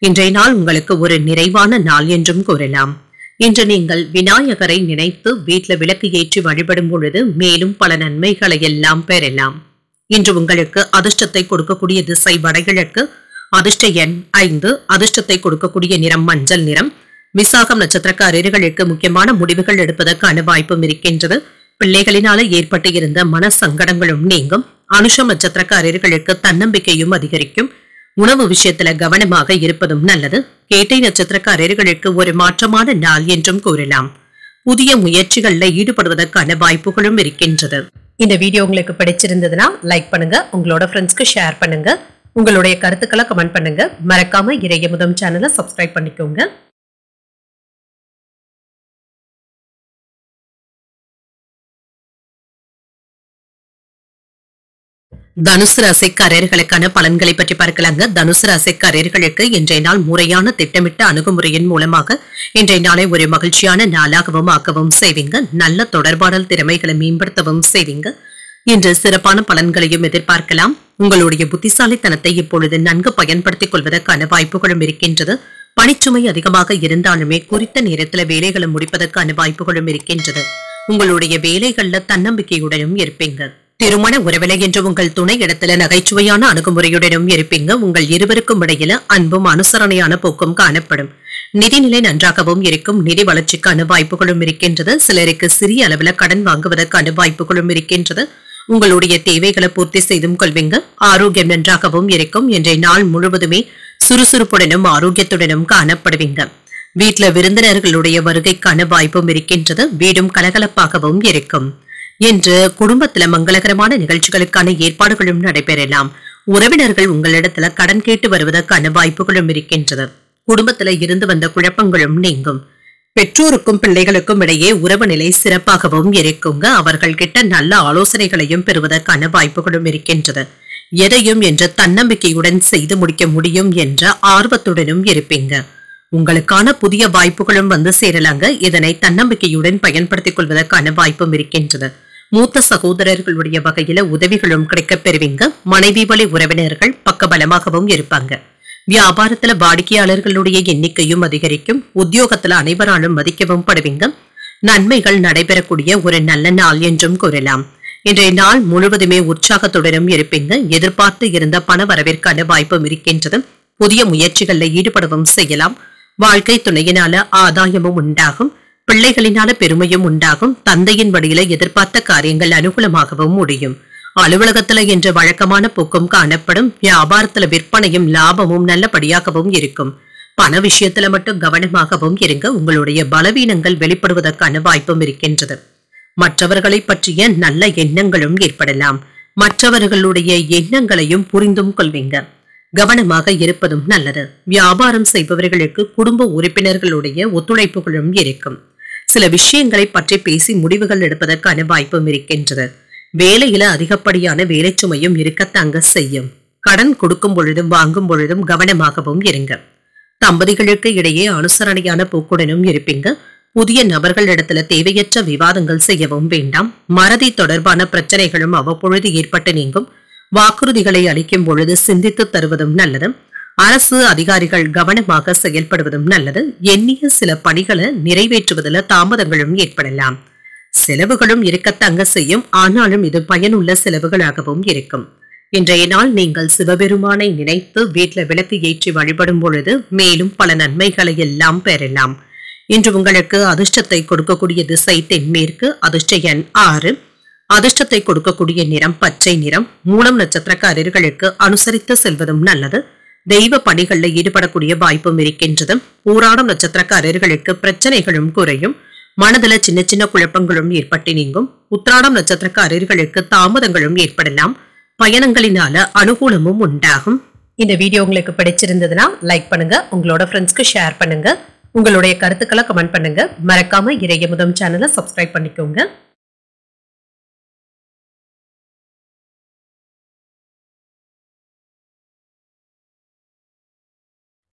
இன்றைய நாள் உங்களுக்கு ஒரு நிறைவான நாள் என்றும் கூறலாம். இன்று நீங்கள் விநாயகரை நினைத்து வீட்டுல விளக்கு ஏற்றி வழிபடும் பொழுது மேலும் பல நன்மைகளை எல்லாம் பெறலாம். இன்று உங்களுக்கு அதிர்ஷ்டத்தை கொடுக்கக்கூடிய திசை வடகிழக்கு. அதிர்ஷ்ட எண் 5. அதிர்ஷ்டத்தை கொடுக்கக்கூடிய நிறம் மஞ்சள் நிறம். விசாகம் நட்சத்திரக்காரர்களுக்கு முக்கியமான முடிவுகள் எடுப்பதற்கான வாய்ப்பும் இருக்கின்றது. பிள்ளைகளினால ஏற்பட்டு இருந்த மன சங்கடங்களும் நீங்கும். அனுஷம் நட்சத்திரக்காரர்களுக்கு தன்னம்பிக்கையும் அதிகரிக்கும். உணவு விஷயத்துல கவனமாக இருப்பதும் நல்லது. கேட்டை நட்சத்திரக்காரர்களுக்கு ஒரு மாற்றமான நாள் என்றும் கூறலாம். புதிய முயற்சிகள்ல ஈடுபடுவதற்கான வாய்ப்புகளும் இருக்கின்றது. இந்த வீடியோ உங்களுக்கு பிடிச்சிருந்ததுன்னா லைக் பண்ணுங்க, உங்களோட ஃப்ரெண்ட்ஸ்க்கு ஷேர் பண்ணுங்க, உங்களுடைய கருத்துக்களை கமெண்ட் பண்ணுங்க. மறக்காம இறையமுதம் சேனலை சப்ஸ்கிரைப் பண்ணிக்கோங்க. தனுசு ராசிக்காரர்களுக்கான பலன்களை பற்றி பார்க்கலாங்க. தனுசு ராசிக்காரர்களுக்கு இன்றைய நாள் முறையான திட்டமிட்ட அணுகுமுறையின் மூலமாக இன்றைய நாளை ஒரு மகிழ்ச்சியான நாளாகவும் ஆக்கவும் செய்வீங்க. நல்ல தொடர்பாடல் திறமைகளை மேம்படுத்தவும் செய்வீங்க. இன்று சிறப்பான பலன்களையும் எதிர்பார்க்கலாம். உங்களுடைய புத்திசாலித்தனத்தை இப்பொழுது நன்கு பயன்படுத்திக் கொள்வதற்கான வாய்ப்புகளும் இருக்கின்றது. பணிச்சுமை அதிகமாக இருந்தாலுமே குறித்த நேரத்தில் வேலைகளை முடிப்பதற்கான வாய்ப்புகளும் இருக்கின்றது. உங்களுடைய வேலைகள்ல தன்னம்பிக்கையுடனும் இருப்பீங்க. திருமண உறவில என்று உங்கள் துணை இடத்துல நகைச்சுவையான அணுகுமுறையுடனும் இருப்பீங்க. உங்கள் இருவருக்கும் இடையில அன்பும் அனுசரணையான போக்கும் காணப்படும். நிதிநிலை நன்றாகவும் இருக்கும். நிதி வளர்ச்சிக்கான வாய்ப்புகளும் இருக்கின்றது. சிலருக்கு சிறிய அளவுல கடன் வாங்குவதற்கான வாய்ப்புகளும் இருக்கின்றது. உங்களுடைய தேவைகளை பூர்த்தி செய்தும் கொள்வீங்க. ஆரோக்கியம் நன்றாகவும் இருக்கும். இன்றைய நாள் முழுவதுமே சுறுசுறுப்புடனும் ஆரோக்கியத்துடனும் காணப்படுவீங்க. வீட்டுல விருந்தினர்களுடைய வருகைக்கான வாய்ப்பும் இருக்கின்றது. வீடும் கலகலப்பாகவும் இருக்கும். என்று குடும்பத்துல மங்களகரமான நிகழ்ச்சிகளுக்கான ஏற்பாடுகளும் நடைபெறலாம். உறவினர்கள் உங்களிடத்துல கடன் கேட்டு வருவதற்கான வாய்ப்புகளும் இருக்கின்றது. குடும்பத்துல இருந்து வந்த குழப்பங்களும் நீங்கும். பெற்றோருக்கும் பிள்ளைகளுக்கும் இடையே உறவு நிலை சிறப்பாகவும் இருக்குங்க. அவர்கள் கிட்ட நல்ல ஆலோசனைகளையும் பெறுவதற்கான வாய்ப்புகளும் இருக்கின்றது. எதையும் என்ற தன்னம்பிக்கையுடன் செய்து முடிக்க முடியும் என்ற ஆர்வத்துடனும் இருப்பீங்க. உங்களுக்கான புதிய வாய்ப்புகளும் வந்து சேரலாங்க. இதனை தன்னம்பிக்கையுடன் பயன்படுத்திக் கொள்வதற்கான வாய்ப்பும் இருக்கின்றது. மூத்த சகோதரர்களுடைய வகையில உதவிகளும் கிடைக்கப் பெறுவீங்க. மனைவி வழி உறவினர்கள் பக்கபலமாகவும் இருப்பாங்க. வியாபாரத்துல வாடிக்கையாளர்களுடைய எண்ணிக்கையும் அதிகரிக்கும். உத்தியோகத்துல அனைவராலும் மதிக்கவும் படுவீங்க. நன்மைகள் நடைபெறக்கூடிய ஒரு நல்ல நாள் என்றும் கூறலாம். இன்றைய நாள் முழுவதுமே உற்சாகத்துடனும் இருப்பீங்க. எதிர்பார்த்து இருந்த பண வரவிற்கான வாய்ப்பும் இருக்கின்றது. புதிய முயற்சிகளில் ஈடுபடவும் செய்யலாம். வாழ்க்கை துணையினால ஆதாயமும் உண்டாகும். பிள்ளைகளினால பெருமையும் உண்டாகும். தந்தையின் வழியில எதிர்பார்த்த காரியங்கள் அனுகூலமாகவும் முடியும். அலுவலகத்துல என்ற வழக்கமான போக்கும் காணப்படும். வியாபாரத்துல விற்பனையும் லாபமும் நல்லபடியாகவும் இருக்கும். பண விஷயத்துல மட்டும் கவனமாகவும் இருங்க. உங்களுடைய பலவீனங்கள் வெளிப்படுவதற்கான வாய்ப்பும் இருக்கின்றது. மற்றவர்களை பற்றிய நல்ல எண்ணங்களும் ஏற்படலாம். மற்றவர்களுடைய எண்ணங்களையும் புரிந்தும் கொள்வீங்க. கவனமாக இருப்பதும் நல்லது. வியாபாரம் செய்பவர்களுக்கு குடும்ப உறுப்பினர்களுடைய ஒத்துழைப்புகளும் இருக்கும். சில விஷயங்களை பற்றி பேசி முடிவுகள் எடுப்பதற்கான வாய்ப்பும் இருக்கின்றது. வேலையில அதிகப்படியான வேலை சுமையும் இருக்கத்தாங்க செய்யும். கடன் கொடுக்கும் பொழுதும் வாங்கும் பொழுதும் கவனமாகவும் இருங்க. தம்பதிகளுக்கு இடையே அனுசரணையான போக்குடனும் இருப்பீங்க. புதிய நபர்களிடத்துல தேவையற்ற விவாதங்கள் செய்யவும் வேண்டாம். மறதி தொடர்பான பிரச்சனைகளும் அவ்வப்பொழுது ஏற்பட்டு நீங்கும். வாக்குறுதிகளை அளிக்கும் பொழுது சிந்தித்து தருவதும் நல்லது. அரசு அதிகாரிகள் கவனமாக செயல்படுவதும் நல்லது. எண்ணிய சில பணிகளை நிறைவேற்றுவதில் தாமதங்களும் ஏற்படலாம். செலவுகளும் இருக்கத்தங்க செய்யும். ஆனாலும் இது பயனுள்ள செலவுகளாகவும் இருக்கும். இன்றைய நாள் நீங்கள் சிவபெருமானை நினைத்து வீட்டுல விளக்கு ஏற்றி வழிபடும் பொழுது மேலும் பல நன்மைகளை எல்லாம் பெறலாம். இன்று உங்களுக்கு அதிர்ஷ்டத்தை கொடுக்கக்கூடிய திசை தென்மேற்கு. அதிர்ஷ்ட எண் 6. அதிர்ஷ்டத்தை கொடுக்கக்கூடிய நிறம் பச்சை நிறம். மூலம் நட்சத்திரக்காரர்களுக்கு அனுசரித்து செல்வதும் நல்லது. தெய்வ பணிகளில் ஈடுபடக்கூடிய வாய்ப்பும் இருக்கின்றது. பூராடம் நட்சத்திரக்காரர்களுக்கு பிரச்சனைகளும் குறையும். மனதுல சின்ன சின்ன குழப்பங்களும் ஏற்பட்டு நீங்கும். உத்திராடம் நட்சத்திரக்காரர்களுக்கு தாமதங்களும் ஏற்படலாம். பயணங்களினால அனுகூலமும் உண்டாகும். இந்த வீடியோ உங்களுக்கு பிடிச்சிருந்ததுன்னா லைக் பண்ணுங்க. உங்களோட ஃப்ரெண்ட்ஸ்க்கு ஷேர் பண்ணுங்க. உங்களுடைய கருத்துக்களை கமெண்ட் பண்ணுங்க. மறக்காம இறையமுதம் சேனலை சப்ஸ்கிரைப் பண்ணிக்கோங்க.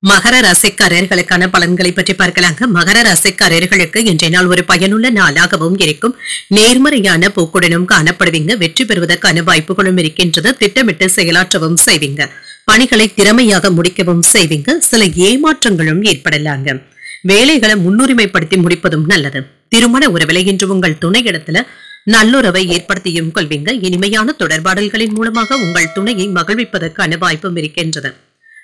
மகர ராசிக்காரர்களுக்கான பலன்களை பற்றி பார்க்கலாங்க. மகர ராசிக்காரர்களுக்கு இன்றைய நாள் ஒரு பயனுள்ள நாளாகவும் இருக்கும். நேர்மறையான போக்குடனும் காணப்படுவீங்க. வெற்றி பெறுவதற்கான வாய்ப்புகளும் இருக்கின்றது. திட்டமிட்டு செயலாற்றவும் செய்வீங்க. பணிகளை திறமையாக முடிக்கவும் செய்வீங்க. சில ஏமாற்றங்களும் ஏற்படலாங்க. வேலைகளை முன்னுரிமைப்படுத்தி முடிப்பதும் நல்லது. திருமண உறவில இன்று உங்கள் துணை இடத்துல நல்லுறவை ஏற்படுத்தியும் கொள்வீங்க. இனிமையான தொடர்பாடல்களின் மூலமாக உங்கள் துணையை மகிழ்விப்பதற்கான வாய்ப்பும் இருக்கின்றது.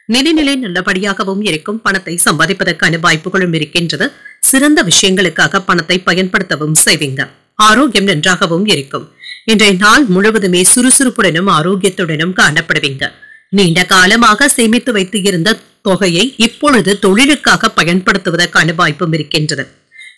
நிதிநிலை நல்லபடியாகவும் இருக்கும். பணத்தை சம்பாதிப்பதற்கான வாய்ப்புகளும் இருக்கின்றது. சிறந்த விஷயங்களுக்காக பணத்தை பயன்படுத்தவும் செய்வீங்க. ஆரோக்கியம் நன்றாகவும் இருக்கும். இன்றைய நாள் முழுவதுமே சுறுசுறுப்புடனும் ஆரோக்கியத்துடனும் காணப்படுவீங்க. நீண்ட காலமாக சேமித்து வைத்து இருந்த தொகையை இப்பொழுது தொழிலுக்காக பயன்படுத்துவதற்கான வாய்ப்பும் இருக்கின்றது.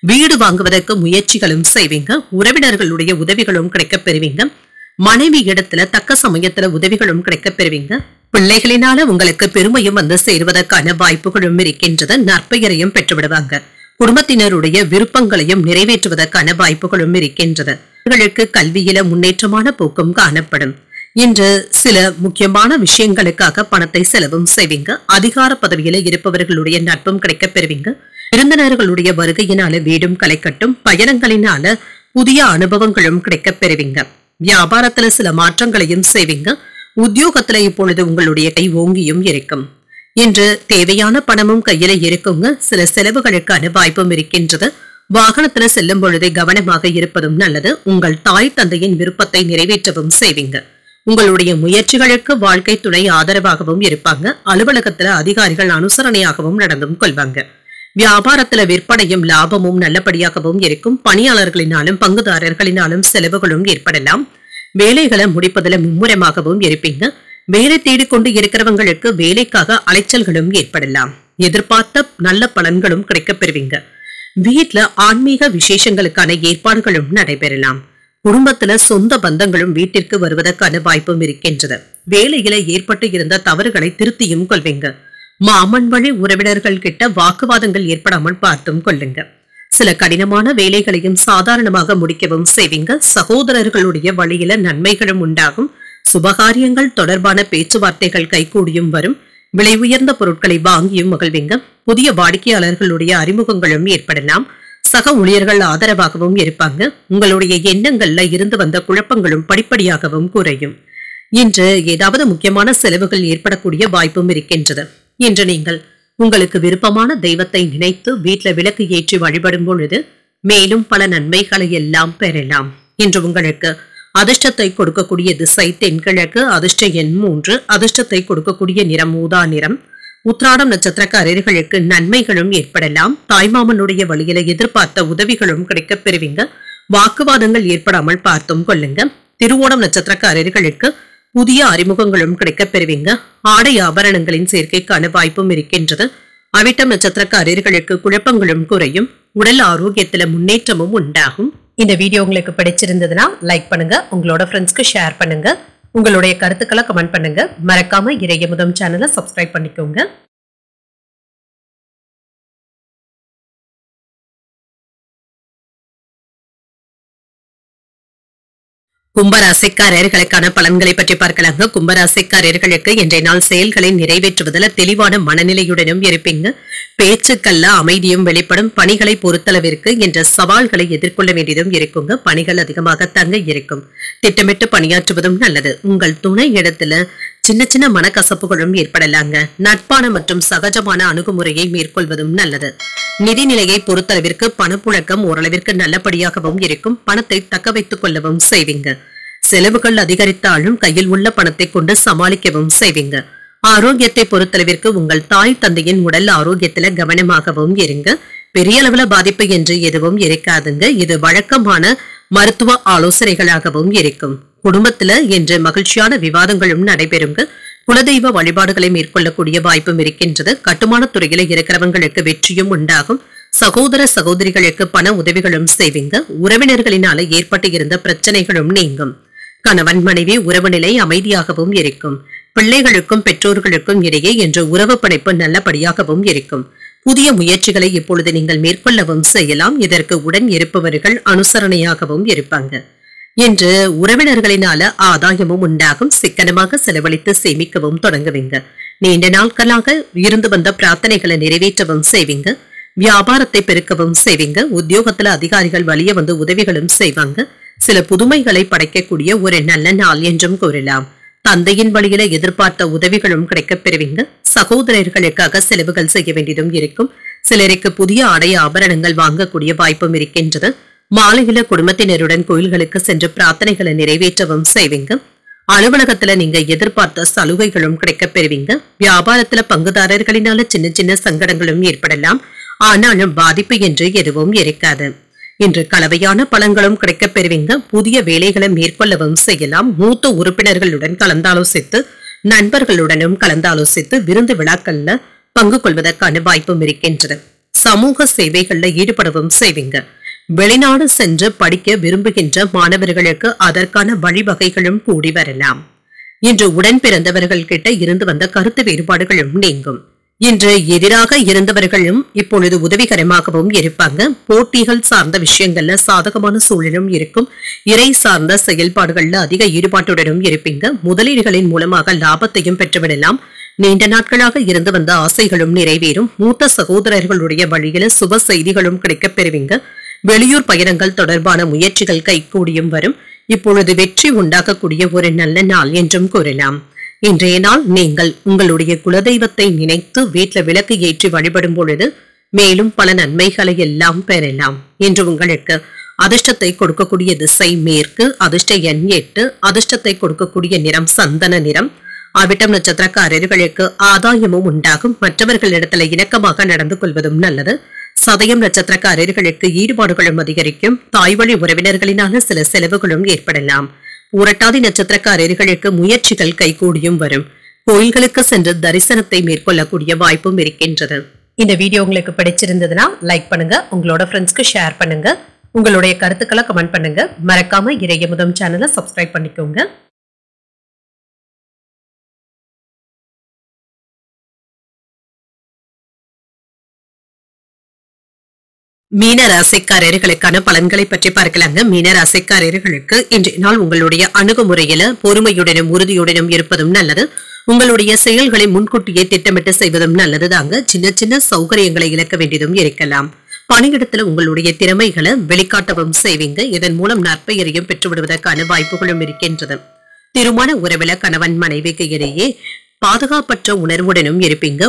வீடு வாங்குவதற்கு முயற்சிகளும் செய்வீங்க. உறவினர்களுடைய உதவிகளும் கிடைக்கப் பெறுவீங்க. மனைவி இடத்துல தக்க சமயத்துல உதவிகளும் கிடைக்கப் பெறுவீங்க. பிள்ளைகளினால உங்களுக்கு பெருமையும் வந்து சேருவதற்கான வாய்ப்புகளும் இருக்கின்றது. நற்பெயரையும் பெற்றுவிடுவாங்க. குடும்பத்தினருடைய விருப்பங்களையும் நிறைவேற்றுவதற்கான வாய்ப்புகளும் இருக்கின்றது. உங்களுக்கு கல்வியில முன்னேற்றமான போக்கும் காணப்படும். இன்று சில முக்கியமான விஷயங்களுக்காக பணத்தை செலவும் செய்வீங்க. அதிகார பதவியில இருப்பவர்களுடைய நட்பும் கிடைக்கப் பெறுவீங்க. விருந்தினர்களுடைய வருகையினால வீடும் களைக்கட்டும். பயணங்களினால புதிய அனுபவங்களும் கிடைக்கப் பெறுவீங்க. வியாபாரத்துல சில மாற்றங்களையும் செய்வீங்க. உத்தியோகத்துல இப்பொழுது உங்களுடைய கை ஓங்கியும் இருக்கும். இன்று தேவையான பணமும் கையில இருக்குங்க. சில செலவுகளுக்கான வாய்ப்பும் இருக்கின்றது. வாகனத்துல செல்லும் பொழுதே கவனமாக இருப்பதும் நல்லது. உங்கள் தாய் தந்தையின் விருப்பத்தை நிறைவேற்றவும் செய்வீங்க. உங்களுடைய முயற்சிகளுக்கு வாழ்க்கை துணை ஆதரவாகவும் இருப்பாங்க. அலுவலகத்துல அதிகாரிகள் அனுசரணையாகவும் நடந்தும் கொள்வாங்க. வியாபாரத்துல விற்பனையும் லாபமும் நல்லபடியாகவும் இருக்கும். பணியாளர்களினாலும் பங்குதாரர்களினாலும் செலவுகளும் ஏற்படலாம். வேலைகளை முடிப்பதில் மும்முரமாகவும் இருப்பீங்க. வேலை தேடிக்கொண்டு இருக்கிறவங்களுக்கு வேலைக்காக அலைச்சல்களும் ஏற்படலாம். எதிர்பார்த்த நல்ல பலன்களும் கிடைக்கப் பெறுவீங்க. வீட்டுல ஆன்மீக விசேஷங்களுக்கான ஏற்பாடுகளும் நடைபெறலாம். குடும்பத்துல சொந்த பந்தங்களும் வீட்டிற்கு வருவதற்கான வாய்ப்பும் இருக்கின்றது. வேலையில ஏற்பட்டு இருந்த தவறுகளை திருத்தியும் கொள்வீங்க. மாமன் வழி உறவினர்கள் கிட்ட வாக்குவாதங்கள் ஏற்படாமல் பார்த்தும் கொள்ளுங்க. சில கடினமான வேலைகளையும் சாதாரணமாக முடிக்கவும் செய்வீங்க. சகோதரர்களுடைய வழியில நன்மைகளும் உண்டாகும். சுபகாரியங்கள் தொடர்பான பேச்சுவார்த்தைகள் கைகூடியும் வரும். விலை உயர்ந்த பொருட்களை வாங்கியும் மகிழ்வீங்க. புதிய வாடிக்கையாளர்களுடைய அறிமுகங்களும் ஏற்படலாம். சக ஊழியர்கள் ஆதரவாகவும் இருப்பாங்க. உங்களுடைய எண்ணங்கள்ல இருந்து வந்த குழப்பங்களும் படிப்படியாகவும் குறையும். இன்று ஏதாவது முக்கியமான செலவுகள் ஏற்படக்கூடிய வாய்ப்பும் இருக்கின்றது. இன்று நீங்கள் உங்களுக்கு விருப்பமான தெய்வத்தை நினைத்து வீட்டுல விளக்கு ஏற்றி வழிபடும் பொழுது மேலும் பல நன்மைகளை எல்லாம் பெறலாம். இன்று உங்களுக்கு அதிர்ஷ்டத்தை கொடுக்கக்கூடிய திசை தென்கிழக்கு. அதிர்ஷ்ட எண் 3. அதிர்ஷ்டத்தை கொடுக்கக்கூடிய நிறம் ஊதா நிறம். உத்திராடம் நட்சத்திரக்காரர்களுக்கு நன்மைகளும் ஏற்படலாம். தாய்மாமனுடைய வழியில எதிர்பார்த்த உதவிகளும் கிடைக்கப் பெறுவீங்க. வாக்குவாதங்கள் ஏற்படாமல் பார்த்தும் கொள்ளுங்க. திருவோணம் நட்சத்திரக்காரர்களுக்கு புதிய அறிமுகங்களும் கிடைக்கப் பெறுவீங்க. ஆடை ஆபரணங்களின் சேர்க்கைக்கான வாய்ப்பும் இருக்கின்றது. அவிட்டம் நட்சத்திரக்காரர்களுக்கு குழப்பங்களும் குறையும். உடல் ஆரோக்கியத்துல முன்னேற்றமும் உண்டாகும். இந்த வீடியோ உங்களுக்கு பிடிச்சிருந்ததுன்னா லைக் பண்ணுங்க. உங்களோட ஃப்ரெண்ட்ஸ்க்கு ஷேர் பண்ணுங்க. உங்களுடைய கருத்துக்களை கமெண்ட் பண்ணுங்க. மறக்காம இறையமுதம் சேனலை சப்ஸ்கிரைப் பண்ணிக்கோங்க. கும்பராசிக்காரர்களுக்கான பலன்களை பற்றி பார்க்கலாங்க. கும்பராசிக்காரர்களுக்கு இன்றைய நாள் செயல்களை நிறைவேற்றுவதில் தெளிவான மனநிலையுடனும் இருப்பீங்க. பேச்சுக்கல்ல அமைதியும் வெளிப்படும். பணிகளை பொறுத்தளவிற்கு என்ற சவால்களை எதிர்கொள்ள வேண்டியதும் இருக்குங்க. பணிகள் அதிகமாக தங்க இருக்கும். திட்டமிட்டு பணியாற்றுவதும் நல்லது. உங்கள் துணை இடத்துல சின்ன சின்ன மனக்கசப்புகளும் ஏற்படலாங்க. நட்பான மற்றும் சகஜமான அணுகுமுறையை மேற்கொள்வதும் நல்லது. நிதிநிலையை பொறுத்தளவிற்கு பணப்புழக்கம் ஓரளவிற்கு நல்லபடியாகவும் இருக்கும். பணத்தை தக்க வைத்துக் கொள்ளவும் செய்வீங்க. செலவுகள் அதிகரித்தாலும் கையில் உள்ள பணத்தை கொண்டு சமாளிக்கவும் செய்வீங்க. ஆரோக்கியத்தை பொறுத்தளவிற்கு உங்கள் தாய் தந்தையின் உடல் ஆரோக்கியத்துல கவனமாகவும் இருங்க. பெரிய அளவுல பாதிப்பு என்று எதுவும் இருக்காதுங்க. இது வழக்கமான மருத்துவ ஆலோசனைகளாகவும் இருக்கும். குடும்பத்துல இன்று மகிழ்ச்சியான விவாதங்களும் நடைபெறுங்க. குலதெய்வ வழிபாடுகளை மேற்கொள்ளக்கூடிய வாய்ப்பும் இருக்கின்றது. கட்டுமான துறையில இருக்கிறவங்களுக்கு வெற்றியும் உண்டாகும். சகோதர சகோதரிகளுக்கு பண உதவிகளும் செய்வீங்க. உறவினர்களினால ஏற்பட்டு இருந்த பிரச்சனைகளும் நீங்கும். கணவன் மனைவி உறவு நிலை அமைதியாகவும் இருக்கும். பிள்ளைகளுக்கும் பெற்றோர்களுக்கும் இடையே இன்று உறவு பிணைப்பு நல்லபடியாகவும் இருக்கும். புதிய முயற்சிகளை இப்பொழுது நீங்கள் மேற்கொள்ளவும் செய்யலாம். இதற்கு உடன் இருப்பவர்கள் அனுசரணையாகவும் இருப்பாங்க. இன்று உறவினர்களினால ஆதாயமும் உண்டாகும். சிக்கனமாக செலவழித்து சேமிக்கவும் தொடங்குவீங்க. நீண்ட நாட்களாக இருந்து வந்த பிரார்த்தனைகளை நிறைவேற்றவும் செய்வீங்க. வியாபாரத்தை பெருக்கவும் செய்வீங்க. உத்தியோகத்துல அதிகாரிகள் வழிய வந்து உதவிகளும் செய்வாங்க. சில புதுமைகளை படைக்கக்கூடிய ஒரு நல்ல நாள் என்றும் கூறலாம். தந்தையின் வழியில எதிர்பார்த்த உதவிகளும் கிடைக்கப் பெறுவீங்க. சகோதரர்களுக்காக செலவுகள் செய்ய வேண்டியதும் இருக்கும். சிலருக்கு புதிய ஆடை ஆபரணங்கள் வாங்கக்கூடிய வாய்ப்பும் இருக்கின்றது. மாலையில குடும்பத்தினருடன் கோயில்களுக்கு சென்று பிரார்த்தனைகளை நிறைவேற்றவும் செய்வீங்க. அலுவலகத்துல நீங்க எதிர்பார்த்த சலுகைகளும் கிடைக்கப் பெறுவீங்க. வியாபாரத்துல பங்குதாரர்களினால சின்ன சின்ன சங்கடங்களும் ஏற்படலாம். ஆனாலும் பாதிப்பு என்று எதுவும் இருக்காது. இன்று கலவையான பலன்களும் கிடைக்கப் பெறுவீங்க. புதிய வேலைகளை மேற்கொள்ளவும் செய்யலாம். மூத்த உறுப்பினர்களுடன் கலந்தாலோசித்து நண்பர்களுடனும் கலந்தாலோசித்து விருந்து விழாக்கள்ல பங்கு கொள்வதற்கான வாய்ப்பும் இருக்கின்றது. சமூக சேவைகள்ல ஈடுபடவும் செய்வீங்க. வெளிநாடு சென்று படிக்க விரும்புகின்ற மாணவர்களுக்கு அதற்கான வழிவகைகளும் கூடி வரலாம். இன்று உடன் பிறந்தவர்கள் கிட்ட இருந்து வந்த கருத்து வேறுபாடுகளும் நீங்கும். இன்று எதிராக இருந்தவர்களும் இப்பொழுது உதவிகரமாகவும் இருப்பாங்க. போட்டிகள் சார்ந்த விஷயங்கள்ல சாதகமான சூழலும் இருக்கும். இறை சார்ந்த செயல்பாடுகள்ல அதிக ஈடுபாட்டுடனும் இருப்பீங்க. முதலீடுகளின் மூலமாக லாபத்தையும் பெற்றுவிடலாம். நீண்ட நாட்களாக இருந்து வந்த ஆசைகளும் நிறைவேறும். மூத்த சகோதரர்களுடைய வழியில சுப செய்திகளும் கிடைக்கப் பெறுவீங்க. வெளியூர் பயணங்கள் தொடர்பான முயற்சிகள் கைகூடியும் வரும். இப்பொழுது வெற்றி உண்டாக்கக்கூடிய ஒரு நல்ல நாள் என்றும் கூறலாம். இன்றைய நாள் நீங்கள் உங்களுடைய குலதெய்வத்தை நினைத்து வீட்டுல விளக்கு ஏற்றி வழிபடும் பொழுது மேலும் பல நன்மைகளை எல்லாம் பெறலாம். இன்று உங்களுக்கு அதிர்ஷ்டத்தை கொடுக்கக்கூடிய திசை மேற்கு, அதிர்ஷ்ட எண் 8, அதிர்ஷ்டத்தை கொடுக்கக்கூடிய நிறம் சந்தன நிறம். அவிட்டம் நட்சத்திரக்காரர்களுக்கு ஆதாயமும் உண்டாகும். மற்றவர்களிடத்துல இணக்கமாக நடந்து கொள்வதும் நல்லது. சதயம் நட்சத்திரக்காரர்களுக்கு ஈடுபாடுகளும் அதிகரிக்கும். தாய்வழி உறவினர்களினால சில செலவுகளும் ஏற்படலாம். பூரட்டாதி நட்சத்திரக்காரர்களுக்கு முயற்சிகள் கைகூடியும் வரும். கோயில்களுக்கு சென்று தரிசனத்தை மேற்கொள்ளக்கூடிய வாய்ப்பும் இருக்கின்றது. இந்த வீடியோ உங்களுக்கு பிடிச்சிருந்ததுன்னா லைக் பண்ணுங்க, உங்களோட ஃப்ரெண்ட்ஸ்க்கு ஷேர் பண்ணுங்க, உங்களுடைய கருத்துக்களை கமெண்ட் பண்ணுங்க. மறக்காம இறையமுதம் சேனலை சப்ஸ்கிரைப் பண்ணிக்கோங்க. மீன ராசிக்காரர்களுக்கான பலன்களை பற்றி பார்க்கலாங்க. மீன ராசிக்காரர்களுக்கு இன்றைய நாள் உங்களுடைய அணுகுமுறையில பொறுமையுடனும் உறுதியுடனும் இருப்பதும் நல்லது. உங்களுடைய செயல்களை முன்கூட்டியே திட்டமிட்டு செய்வதும் நல்லது தாங்க. சின்ன சின்ன சௌகரியங்களை இழக்க வேண்டியதும் இருக்கலாம். பணியிடத்துல உங்களுடைய திறமைகளை வெளிக்காட்டவும் செய்வீங்க. இதன் மூலம் நற்பெயரையும் பெற்றுவிடுவதற்கான வாய்ப்புகளும் இருக்கின்றது. திருமண உறவில கணவன் மனைவிக்கு இடையே பாதுகாப்பற்ற உணர்வுடனும் இருப்பீங்க.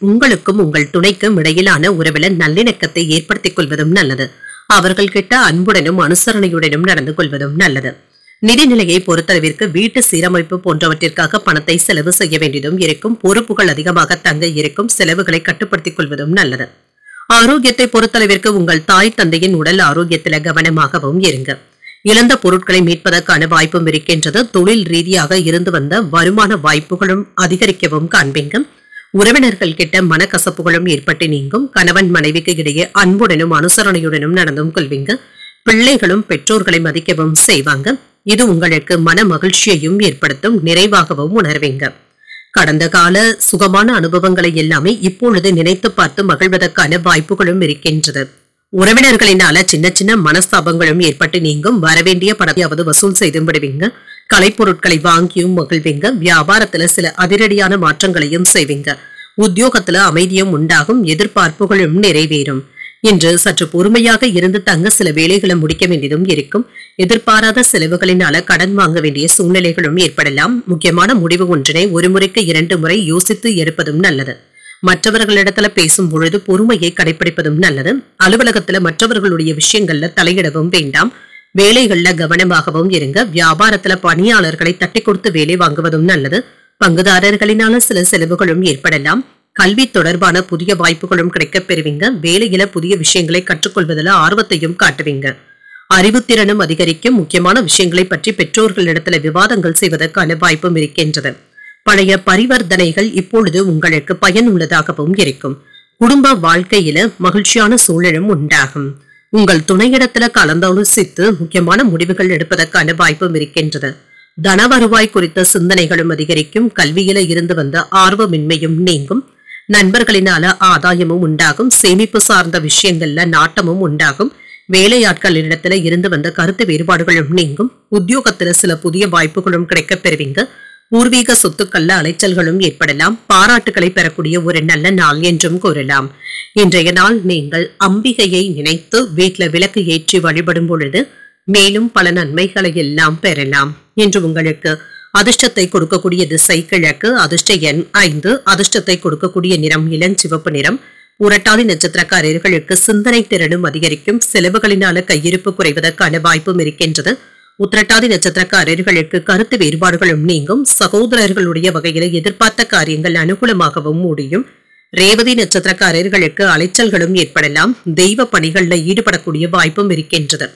உங்களுக்கும் உங்கள் துணைக்கும் இடையிலான உறவில நல்லிணக்கத்தை ஏற்படுத்திக் கொள்வதும் நல்லது. அவர்கள் கிட்ட அன்புடனும் அனுசரணையுடனும் நடந்து கொள்வதும் நல்லது. நிதிநிலையை பொறுத்தளவிற்கு வீட்டு சீரமைப்பு போன்றவற்றிற்காக பணத்தை செலவு செய்ய வேண்டியதும் இருக்கும். பொறுப்புகள் அதிகமாக தங்க இருக்கும். செலவுகளை கட்டுப்படுத்திக் கொள்வதும் நல்லது. ஆரோக்கியத்தை பொறுத்தளவிற்கு உங்கள் தாய் தந்தையின் உடல் ஆரோக்கியத்தில கவனமாகவும் இருங்க. இழந்த பொருட்களை மீட்பதற்கான வாய்ப்பும் இருக்கின்றது. தொழில் ரீதியாக இருந்து வந்த வருமான வாய்ப்புகளும் அதிகரிக்கவும் காண்பீங்க. உறவினர்கள் கிட்ட மனக்கசப்புகளும் ஏற்பட்டு நீங்கும். கணவன் மனைவிக்கு இடையே அன்புடனும் அனுசரணையுடனும் நடந்தும் கொள்வீங்க. பிள்ளைகளும் பெற்றோர்களை மதிக்கவும் செய்வாங்க. இது உங்களுக்கு மன மகிழ்ச்சியையும் ஏற்படுத்தும். நிறைவாகவும் உணர்வீங்க. கடந்த கால சுகமான அனுபவங்களை எல்லாமே இப்பொழுது நினைத்து பார்த்து மகிழ்வதற்கான வாய்ப்புகளும் இருக்கின்றது. உறவினர்களினால சின்ன சின்ன மனஸ்தாபங்களும் ஏற்பட்டு நீங்கும். வரவேண்டிய பணத்தையாவது வசூல் செய்து விடுவீங்க. கலைப்பொருட்களை வாங்கியும் மகிழ்வீங்க. வியாபாரத்துல சில அதிரடியான மாற்றங்களையும் செய்வீங்க. உத்தியோகத்துல அமைதியும் உண்டாகும். எதிர்பார்ப்புகளும் நிறைவேறும். இன்று சற்று பொறுமையாக இருந்து தங்க சில வேலைகளை முடிக்க வேண்டியதும் இருக்கும். எதிர்பாராத செலவுகளினால கடன் வாங்க வேண்டிய சூழ்நிலைகளும் ஏற்படலாம். முக்கியமான முடிவு ஒன்றினை ஒரு முறைக்கு 2 முறை யோசித்து எடுப்பதும் நல்லது. மற்றவர்களிடத்துல பேசும் பொழுது பொறுமையை கடைபிடிப்பதும் நல்லது. அலுவலகத்துல மற்றவர்களுடைய விஷயங்கள்ல தலையிடவும் வேண்டாம். வேலைகள்ல கவனமாகவும் இருங்க. வியாபாரத்துல பணியாளர்களை தட்டி கொடுத்து வேலை வாங்குவதும் நல்லது. பங்குதாரர்களினால சில செலவுகளும் ஏற்படலாம். கல்வி தொடர்பான புதிய வாய்ப்புகளும் கிடைக்கப் பெறுவீங்க. வேலையில புதிய விஷயங்களை கற்றுக்கொள்வதில் ஆர்வத்தையும் காட்டுவீங்க. அறிவுத்திறனும் அதிகரிக்கும். முக்கியமான விஷயங்களை பற்றி பெற்றோர்களிடத்துல விவாதங்கள் செய்வதற்கான வாய்ப்பும் இருக்கின்றது. பழைய பரிவர்த்தனைகள் இப்பொழுது உங்களுக்கு பயனுள்ளதாகவும் இருக்கும். குடும்ப வாழ்க்கையில மகிழ்ச்சியான சூழலும் உண்டாகும். உங்கள் துணையிடத்துல கலந்தாலோசித்து முக்கியமான முடிவுகள் எடுப்பதற்கான வாய்ப்பும் இருக்கின்றது. தன வருவாய் குறித்த சிந்தனைகளும் அதிகரிக்கும். கல்வியில இருந்து வந்த ஆர்வமின்மையும் நீங்கும். நண்பர்களினால ஆதாயமும் உண்டாகும். சேமிப்பு சார்ந்த விஷயங்கள்ல நாட்டமும் உண்டாகும். வேலையாட்களிடத்துல இருந்து வந்த கருத்து வேறுபாடுகளும் நீங்கும். உத்தியோகத்துல சில புதிய வாய்ப்புகளும் கிடைக்கப் பெறுவீங்க. பூர்வீக சொத்துக்கள்ல அலைச்சல்களும் ஏற்படலாம். பாராட்டுகளை பெறக்கூடிய ஒரு நல்ல நாள் என்றும் கூறலாம். இன்றைய நாள் நீங்கள் அம்பிகையை நினைத்து வீட்டுல விளக்கு ஏற்றி வழிபடும் பொழுது மேலும் பல நன்மைகளை எல்லாம் பெறலாம். இன்று உங்களுக்கு அதிர்ஷ்டத்தை கொடுக்கக்கூடிய திசை கிழக்கு, அதிர்ஷ்ட எண் 5, அதிர்ஷ்டத்தை கொடுக்கக்கூடிய நிறம் இளஞ்சிவப்பு நிறம். புரட்டாதி நட்சத்திரக்காரர்களுக்கு சிந்தனை திறனும் அதிகரிக்கும். செலவுகளினால கையிருப்பு குறைவதற்கான வாய்ப்பும் இருக்கின்றது. உத்திரட்டாதி நட்சத்திரக்காரர்களுக்கு கருத்து வேறுபாடுகளும் நீங்கும். சகோதரர்களுடைய வகையில எதிர்பார்த்த காரியங்கள் அனுகூலமாகவும் முடியும். ரேவதி நட்சத்திரக்காரர்களுக்கு அலைச்சல்களும் ஏற்படலாம். தெய்வ பணிகள்ல ஈடுபடக்கூடிய வாய்ப்பும் இருக்கின்றது.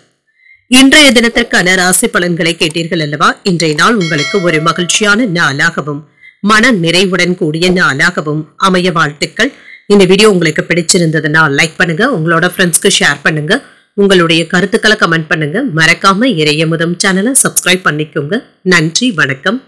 இன்றைய தினத்திற்கான ராசி பலன்களை கேட்டீர்கள் அல்லவா? இன்றைய நாள் உங்களுக்கு ஒரு மகிழ்ச்சியான நாளாகவும் மன நிறைவுடன் கூடிய நாளாகவும் அமைய வாழ்த்துக்கள். இந்த வீடியோ உங்களுக்கு பிடிச்சிருந்ததுன்னா லைக் பண்ணுங்க, உங்களோட ஃப்ரெண்ட்ஸ்க்கு ஷேர் பண்ணுங்க, உங்களுடைய கருத்துக்களை கமெண்ட் பண்ணுங்க. மறக்காம இறையமுதம் சேனலை சப்ஸ்கிரைப் பண்ணிக்கோங்க. நன்றி, வணக்கம்.